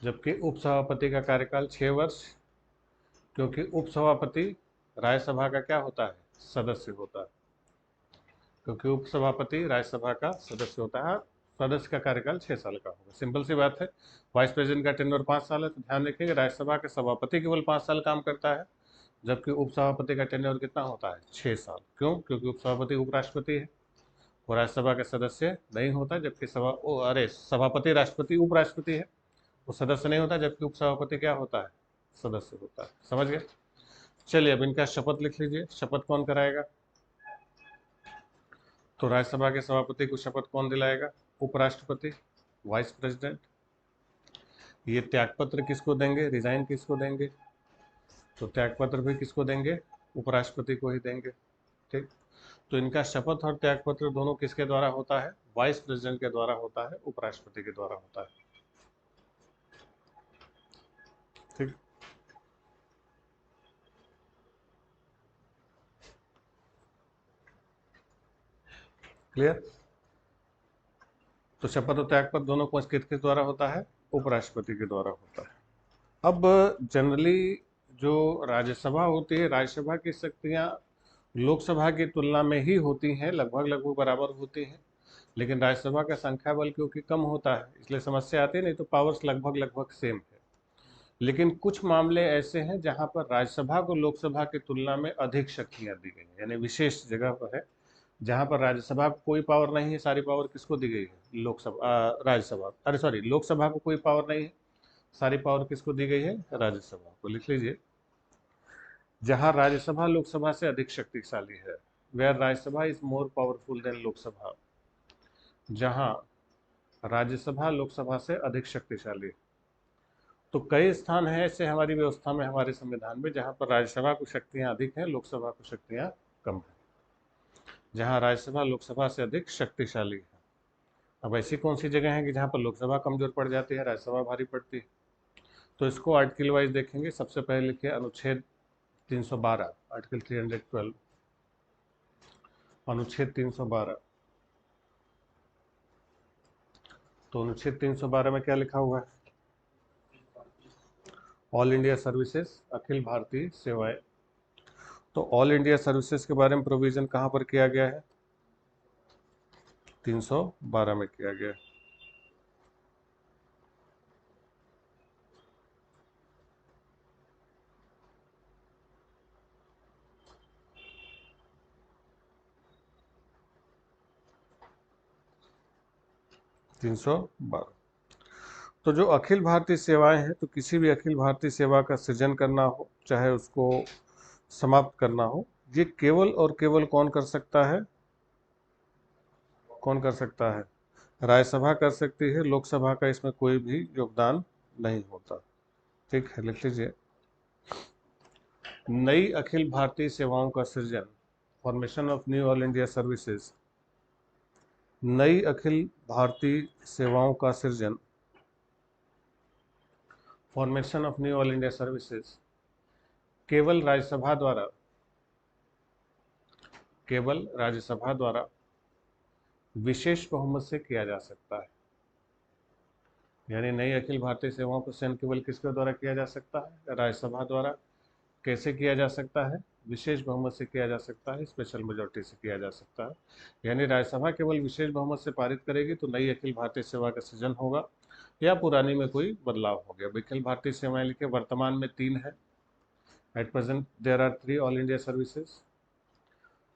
जबकि उपसभापति का कार्यकाल 6 वर्ष, क्योंकि उपसभापति राज्यसभा का क्या होता है? सदस्य होता है। क्योंकि उपसभापति राज्यसभा का सदस्य होता है। सदस्य का कार्यकाल 6 साल का होगा। सिंपल सी बात है। वाइस प्रेसिडेंट का टेन्योर 5 साल है, तो ध्यान रखिएगा राज्यसभा के सभापति केवल 5 साल काम करता है, जबकि उपसभापति का टेन्योर कितना होता है? 6 साल। क्यों? क्योंकि उपसभापति उपराष्ट्रपति है और राज्यसभा का सदस्य नहीं होता, जबकि सभापति राष्ट्रपति उपराष्ट्रपति है, वो सदस्य नहीं होता, जबकि उपसभापति क्या होता है? सदस्य होता है। समझ गए? चलिए अब इनका शपथ लिख लीजिए। शपथ कौन कराएगा? तो राज्यसभा के सभापति को शपथ कौन दिलाएगा? उपराष्ट्रपति, वाइस प्रेसिडेंट। ये त्यागपत्र किसको देंगे? रिजाइन किसको देंगे? तो त्यागपत्र भी किसको देंगे? उपराष्ट्रपति को ही देंगे। ठीक। तो इनका शपथ और त्यागपत्र दोनों किसके द्वारा होता है? वाइस प्रेसिडेंट के द्वारा होता है, उपराष्ट्रपति के द्वारा होता है। ठीक। क्लियर? तो शपथ और त्यागपत्र दोनों को किसके द्वारा होता है? उपराष्ट्रपति के द्वारा होता है। अब जनरली जो राज्यसभा होती है, राज्यसभा की शक्तियां लोकसभा की तुलना में ही होती हैं, लगभग लगभग बराबर होती हैं। लेकिन राज्यसभा का संख्या बल क्योंकि कम होता है, इसलिए समस्या आती है, नहीं तो पावर्स लगभग लगभग सेम है। लेकिन कुछ मामले ऐसे हैं जहां पर राज्यसभा को लोकसभा की तुलना में अधिक शक्तियां दी गई हैं, यानी विशेष जगह पर है जहां पर राज्यसभा को कोई पावर नहीं है, सारी पावर किसको दी गई है? राज्यसभा, अरे सॉरी, लोकसभा को कोई पावर नहीं है, सारी पावर किसको दी गई है? राज्यसभा को। लिख लीजिए, जहां राज्यसभा लोकसभा से अधिक शक्तिशाली है, where Rajya Sabha is more powerful than Lok Sabha. जहां राज्यसभा लोकसभा से अधिक शक्तिशाली है। तो कई स्थान हैं ऐसे हमारी व्यवस्था में, हमारे संविधान में, जहां पर राज्यसभा को शक्तियां अधिक हैं, लोकसभा को शक्तियां कम है। जहां राज्यसभा लोकसभा से अधिक शक्तिशाली है। अब ऐसी कौन सी जगह है कि जहां पर लोकसभा कमजोर पड़ जाती है, राज्यसभा भारी पड़ती है? तो इसको आर्टिकल वाइज देखेंगे। सबसे पहले लिखिए अनुच्छेद 312, आर्टिकल 312, अनुच्छेद 312। तो अनुच्छेद 312 में क्या लिखा हुआ है? All India services, Akhil Bharatiya सेवाएं। तो ऑल इंडिया सर्विसेज के बारे में प्रोविजन कहां पर किया गया है? 312 में किया गया है। तीन सौ बारह। तो जो अखिल भारतीय सेवाएं हैं, तो किसी भी अखिल भारतीय सेवा का सृजन करना हो, चाहे उसको समाप्त करना हो, ये केवल और केवल कौन कर सकता है? कौन कर सकता है? राज्यसभा कर सकती है। लोकसभा का इसमें कोई भी योगदान नहीं होता। ठीक है, लिख लीजिए, नई अखिल भारतीय सेवाओं का सृजन, formation of knew all India services. नई अखिल भारतीय सेवाओं का सृजन, formation of knew all India services, केवल राज्यसभा द्वारा, केवल राज्यसभा द्वारा विशेष बहुमत से किया जा सकता है। यानी नई अखिल भारतीय सेवाओं का सृजन केवल किसके द्वारा किया जा सकता है? राज्यसभा द्वारा। कैसे किया जा सकता है? विशेष बहुमत से किया जा सकता है, स्पेशल मेजोरिटी से किया जा सकता है। यानी राज्यसभा केवल विशेष बहुमत से पारित करेगी तो नई अखिल भारतीय सेवा का सृजन होगा या पुरानी में कोई बदलाव हो गया। अखिल भारतीय सेवाएं लिखे वर्तमान में 3 है। At present there are 3 all India services.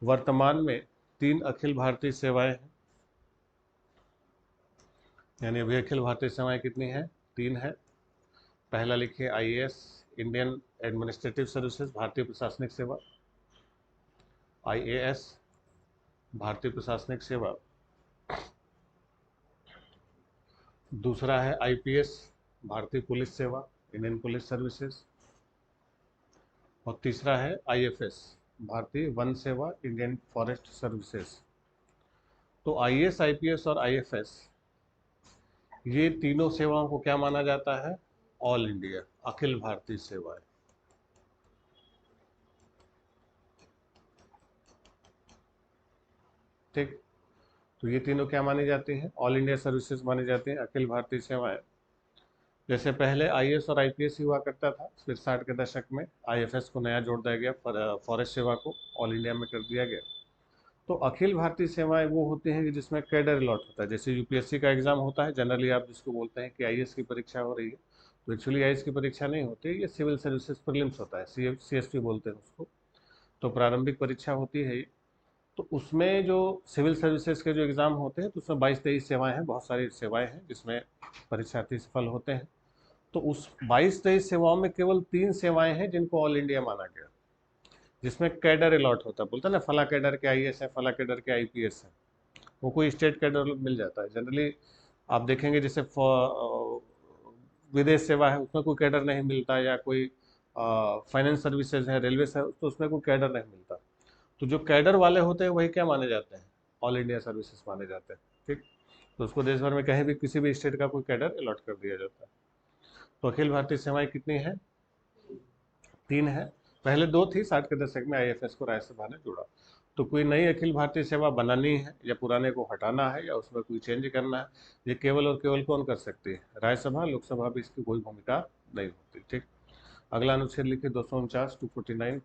वर्तमान में 3 अखिल भारतीय सेवाएं हैं। यानी अभी अखिल भारतीय सेवाएं कितनी हैं? 3 है। पहला लिखिए आईएएस, इंडियन एडमिनिस्ट्रेटिव सर्विसेज, भारतीय प्रशासनिक सेवा। आईएएस, भारतीय प्रशासनिक सेवा। दूसरा है आईपीएस, भारतीय पुलिस सेवा, इंडियन पुलिस सर्विसेज। और तीसरा है आईएफएस, भारतीय वन सेवा, इंडियन फॉरेस्ट सर्विसेज। तो आईएएस, आईपीएस और आईएफएस ये तीनों सेवाओं को क्या माना जाता है? ऑल इंडिया, अखिल भारतीय सेवाएं। ठीक, तो ये तीनों क्या मानी जाती हैं? ऑल इंडिया सर्विसेज मानी जाती हैं, अखिल भारतीय सेवाएं। जैसे पहले आईएएस और आईपीएस ही हुआ करता था, फिर 60 के दशक में आईएफएस को नया जोड़ दिया गया, फॉरेस्ट सेवा को ऑल इंडिया में कर दिया गया। तो अखिल भारतीय सेवाएं वो होती हैं कि जिसमें कैडर अलॉट होता है। जैसे यूपीएससी का एग्जाम होता है, जनरली आप जिसको बोलते हैं कि आईएएस की परीक्षा हो रही है, तो एक्चुअली आईएएस की परीक्षा नहीं होती है, ये सिविल सर्विसेज प्रीलिम्स होता है, सीएसपी बोलते हैं उसको। तो प्रारंभिक परीक्षा होती है ये। तो उसमें जो सिविल सर्विसेज के जो एग्ज़ाम होते हैं, तो उसमें 22-23 सेवाएं हैं, बहुत सारी सेवाएं हैं जिसमें परीक्षार्थी सफल होते हैं। तो उस 22-23 सेवाओं में केवल 3 सेवाएं हैं जिनको ऑल इंडिया माना गया, जिसमें कैडर अलॉट होता है। बोलते हैं ना, फला कैडर के आईएएस है, फला कैडर के आईपीएस है, वो कोई स्टेट कैडर मिल जाता है। जनरली आप देखेंगे जैसे विदेश सेवा है, उसमें कोई कैडर नहीं मिलता, या कोई फाइनेंस सर्विसेज है, रेलवे है, तो उसमें कोई कैडर नहीं मिलता। तो जो कैडर वाले होते हैं वही क्या माने जाते हैं? ऑल इंडिया सर्विसेज माने जाते हैं। ठीक, तो उसको देश भर में कहीं भी किसी भी स्टेट का कोई कैडर अलॉट कर दिया जाता है। तो अखिल भारतीय सेवाएं कितनी है? 3 है। पहले 2 थी, 60 के दशक में आईएफएस को राज्यसभा ने जोड़ा। तो कोई नई अखिल भारतीय सेवा बनानी है या पुराने को हटाना है या उसमें कोई चेंज करना है, ये केवल और केवल कौन कर सकती है? राज्यसभा। लोकसभा भी इसकी कोई भूमिका नहीं होती। ठीक, अगला अनुच्छेद लिखिए 249 249।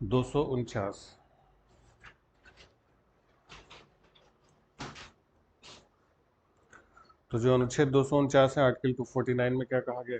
249। तो जो अनुच्छेद 249 है आर्टिकल 249 में क्या कहा गया?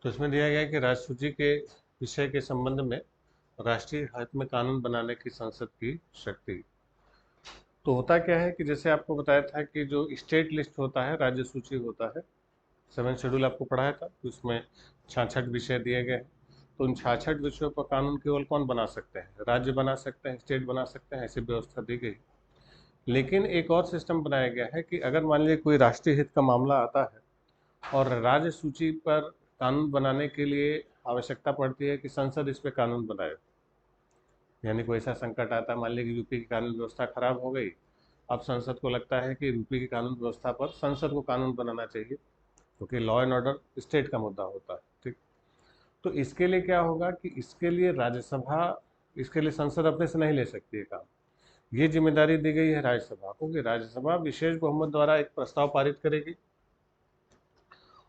तो इसमें दिया गया है कि राज्य सूची के विषय के संबंध में राष्ट्रीय हित में कानून बनाने की संसद की शक्ति। तो होता क्या है कि जैसे आपको बताया था कि जो स्टेट लिस्ट होता है, राज्य सूची होता है, 7 शेड्यूल आपको पढ़ाया था, तो उसमें 66 विषय दिए गए हैं। तो उन 66 विषयों पर कानून केवल कौन बना सकते हैं? राज्य बना सकते हैं, स्टेट बना सकते हैं, ऐसी व्यवस्था दी गई। लेकिन एक और सिस्टम बनाया गया है कि अगर मान लीजिए कोई राष्ट्रीय हित का मामला आता है और राज्य सूची पर कानून बनाने के लिए आवश्यकता पड़ती है कि संसद इस पे कानून बनाए। यानी कोई ऐसा संकट आता है, मान लीजिए यूपी की कानून व्यवस्था खराब हो गई, अब संसद को लगता है कि यूपी की कानून व्यवस्था पर संसद को कानून बनाना चाहिए, क्योंकि लॉ एंड ऑर्डर स्टेट का मुद्दा होता है। ठीक, तो इसके लिए क्या होगा कि इसके लिए राज्यसभा, इसके लिए संसद अपने से नहीं ले सकती है काम। ये जिम्मेदारी दी गई है राज्यसभा को कि राज्यसभा विशेष बहुमत द्वारा एक प्रस्ताव पारित करेगी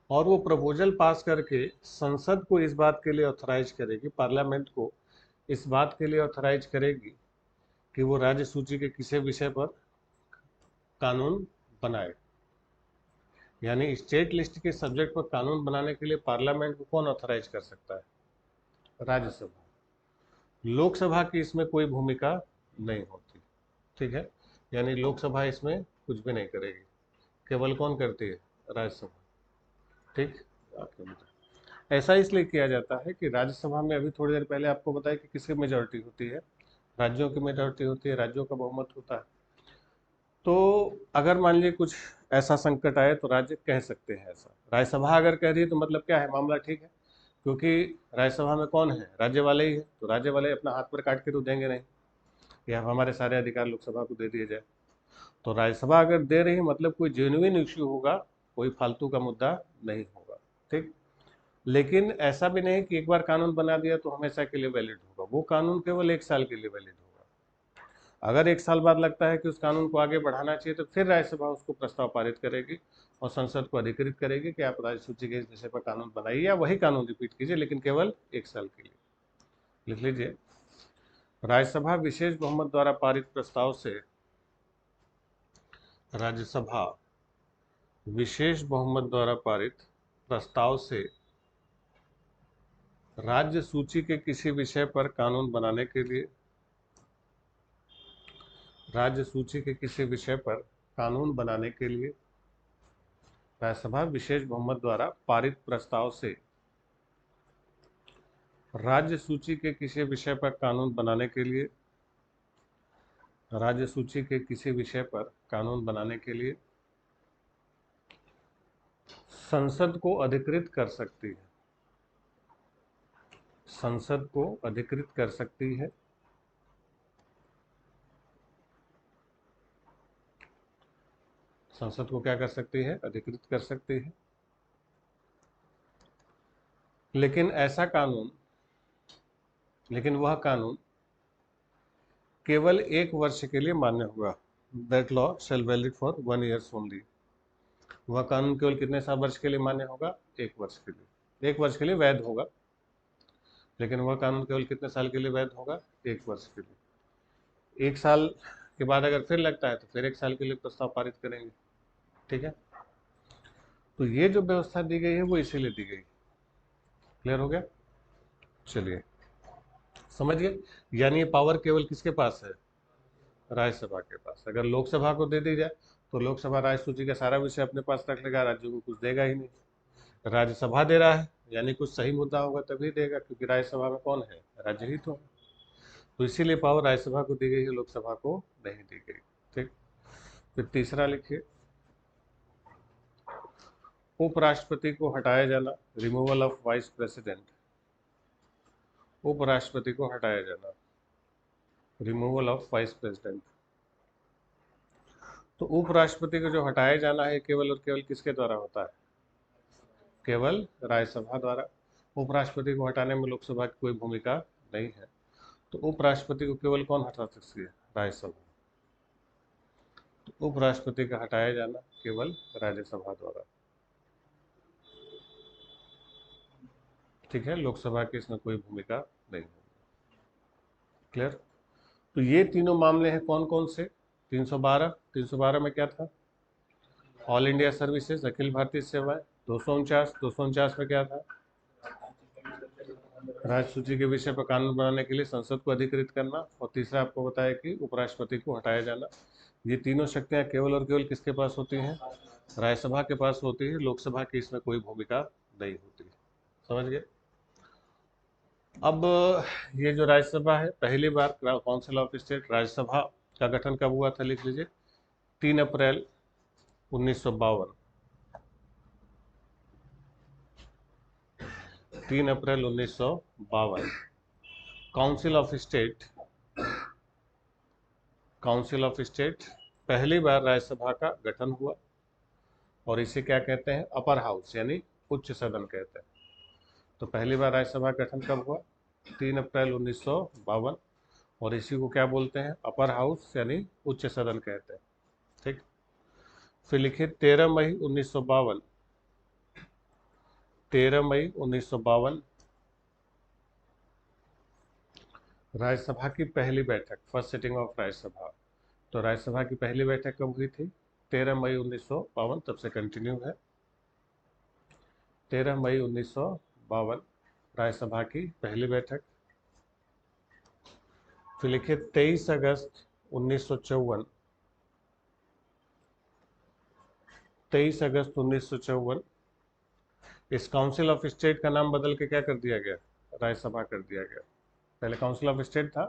और वो प्रपोजल पास करके संसद को इस बात के लिए ऑथराइज करेगी, पार्लियामेंट को इस बात के लिए ऑथराइज करेगी कि वो राज्य सूची के किसी विषय पर कानून बनाए। यानी स्टेट लिस्ट के सब्जेक्ट पर कानून बनाने के लिए पार्लियामेंट को कौन ऑथराइज कर सकता है? राज्यसभा। लोकसभा की इसमें कोई भूमिका नहीं होती। ठीक है, यानी लोकसभा इसमें कुछ भी नहीं करेगी, केवल कौन करती है? राज्यसभा। ठीक, आपके मुद्दा ऐसा इसलिए किया जाता है कि राज्यसभा में, अभी थोड़ी देर पहले आपको बताया कि किसकी मेजोरिटी होती है, राज्यों की मेजोरिटी होती है, राज्यों का बहुमत होता है। तो अगर मान लीजिए कुछ ऐसा संकट आए तो राज्य कह सकते हैं ऐसा। राज्यसभा अगर कह रही है तो मतलब क्या है, मामला ठीक है, क्योंकि राज्यसभा में कौन है? राज्य वाले ही है, तो राज्य वाले अपना हाथ पर काट के तो देंगे नहीं कि अब हमारे सारे अधिकार लोकसभा को दे दिए जाए। तो राज्यसभा अगर दे रही है मतलब कोई जेन्युइन इश्यू होगा, कोई फालतू का मुद्दा नहीं होगा। ठीक, लेकिन ऐसा भी नहीं कि एक बार कानून बना दिया तो हमेशा के लिए वैलिड होगा, वो कानून केवल 1 साल के लिए वैलिड होगा। अगर 1 साल बाद लगता है कि उस कानून को आगे बढ़ाना चाहिए तो फिर राज्यसभा उसको प्रस्ताव पारित करेगी और संसद को अधिकृत करेगी कि आप राज्य सूची के इस विषय पर कानून बनाइए या वही कानून रिपीट कीजिए, लेकिन केवल 1 साल के लिए। लिख लीजिए, राज्यसभा विशेष बहुमत द्वारा पारित प्रस्ताव से, राज्यसभा विशेष बहुमत द्वारा पारित प्रस्ताव से राज्य सूची के किसी विषय पर कानून बनाने के लिए, राज्य सूची के किसी विषय पर कानून बनाने के लिए राज्यसभा विशेष बहुमत द्वारा पारित प्रस्ताव से राज्य सूची के किसी विषय पर कानून बनाने के लिए, राज्य सूची के किसी विषय पर कानून बनाने के लिए संसद को अधिकृत कर सकती है, संसद को अधिकृत कर सकती है, संसद को क्या कर सकती है? अधिकृत कर सकती है। लेकिन ऐसा कानून, लेकिन वह कानून केवल 1 वर्ष के लिए मान्य होगा। That law shall valid for 1 year only. वह कानून केवल कितने वर्ष के लिए मान्य होगा? 1 वर्ष के लिए। 1 वर्ष के लिए वैध होगा, लेकिन वह कानून केवल कितने साल के लिए वैध होगा? 1 वर्ष के लिए। 1 साल के बाद अगर फिर लगता है तो फिर 1 साल के लिए प्रस्ताव पारित करेंगे। ठीक है, तो ये जो व्यवस्था दी गई है वो इसीलिए दी गई। क्लियर हो गया? चलिए, समझ गए? यानी ये पावर केवल किसके पास है? राज्यसभा के पास। अगर लोकसभा को दे दी जाए तो लोकसभा राज्य सूची का सारा विषय अपने पास रख लेगा, राज्यों को कुछ देगा ही नहीं। राज्यसभा दे रहा है यानी कुछ सही मुद्दा होगा तभी देगा, क्योंकि राज्यसभा में कौन है? राज्य ही तो है। तो इसीलिए पावर राज्यसभा को दी गई है, लोकसभा को नहीं दी गई। ठीक, फिर तीसरा लिखिए, उपराष्ट्रपति को हटाया जाना, रिमूवल ऑफ वाइस प्रेसिडेंट। उपराष्ट्रपति को हटाया जाना, रिमूवल ऑफ वाइस प्रेसिडेंट। तो उपराष्ट्रपति को जो हटाया जाना है केवल और केवल किसके द्वारा होता है? केवल राज्यसभा द्वारा। उपराष्ट्रपति को हटाने में लोकसभा की कोई भूमिका नहीं है, तो उपराष्ट्रपति को केवल कौन हटा सकती है? राज्यसभा। तो उपराष्ट्रपति का हटाया जाना केवल राज्यसभा द्वारा। ठीक है, लोकसभा की इसमें कोई भूमिका नहीं है। क्लियर? तो ये तीनों मामले हैं कौन कौन से? 312, 312 में क्या था? All India services, Akhil Bharatiya सेवाएं। 249, 249 में क्या था? राज्य सूची के विषय पर कानून बनाने के लिए संसद को अधिकृत करना। और तीसरा आपको बताया कि उपराष्ट्रपति को हटाया जाना। ये तीनों शक्तियां केवल और केवल किसके पास होती हैं? राज्यसभा के पास होती है, लोकसभा की इसमें कोई भूमिका नहीं होती। समझ गए? अब ये जो राज्यसभा है, पहली bar council of state Rajya Sabha का गठन कब हुआ था? लिख लीजिए, 3 अप्रैल 1952। 3 अप्रैल 1952 council of state, council of state पहली बार राज्यसभा का गठन हुआ। और इसे क्या कहते हैं? अपर हाउस, यानी उच्च सदन कहते हैं। तो पहली बार राज्यसभा का गठन कब हुआ? 3 अप्रैल 1952। और इसी को क्या बोलते हैं? अपर हाउस, यानी उच्च सदन कहते हैं। ठीक, फिर लिखिए 13 मई 1952। 13 मई 1952 राज्यसभा की पहली बैठक, फर्स्ट सिटिंग ऑफ राज्यसभा। तो राज्यसभा की पहली बैठक कब हुई थी? 13 मई 1952, तब से कंटिन्यू है। 13 मई 1952 राज्यसभा की पहली बैठक। फिर लिखिए 23 अगस्त 1954। 23 अगस्त 1954 इस काउंसिल ऑफ स्टेट का नाम बदल के क्या कर दिया गया? राज्यसभा कर दिया गया। पहले काउंसिल ऑफ स्टेट था,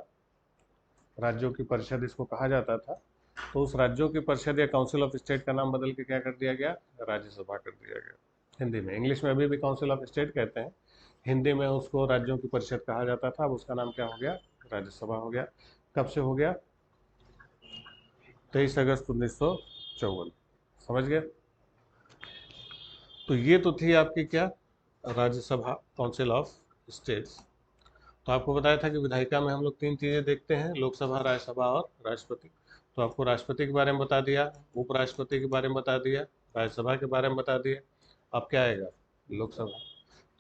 राज्यों की परिषद इसको कहा जाता था, तो उस राज्यों की परिषद या काउंसिल ऑफ स्टेट का नाम बदल के क्या कर दिया गया? राज्यसभा कर दिया गया। हिंदी में, इंग्लिश में अभी भी काउंसिल ऑफ स्टेट कहते हैं, हिंदी में उसको राज्यों की परिषद कहा जाता था, अब उसका नाम क्या हो गया? राज्यसभा हो गया। कब से हो गया? 23 अगस्त 1954। समझ गए? तो ये तो थी आपकी क्या? Rajya Sabha, council of states. तो आपको बताया था कि विधायिका में हम लोग तीन चीज़ें देखते हैं, लोकसभा, राज्यसभा और राष्ट्रपति। तो आपको राष्ट्रपति के बारे में बता दिया, उपराष्ट्रपति के बारे में बता दिया, राज्यसभा के बारे में बता दिया। अब क्या आएगा? लोकसभा।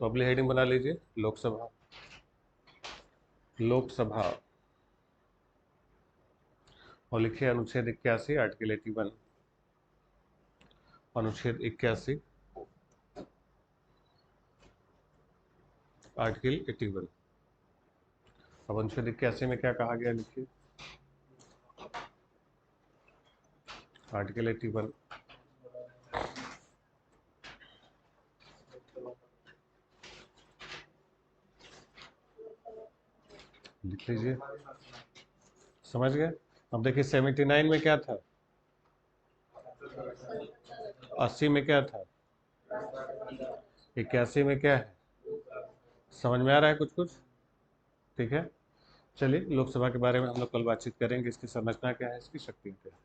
तो अगली हेडिंग बना लीजिए, लोकसभा। लोकसभा और लिखिए अनुच्छेद 81, आर्टिकल 81। अनुच्छेद 81, आर्टिकल 81। अब अनुच्छेद 81 में क्या कहा गया, लिखिए। आर्टिकल 81, लिख लीजिए। समझ गए? अब देखिए 79 में क्या था, 80 में क्या था, 81 में क्या है? समझ में आ रहा है कुछ कुछ? ठीक है, चलिए लोकसभा के बारे में हम लोग कल बातचीत करेंगे, इसकी संरचना क्या है, इसकी शक्तियाँ क्या है।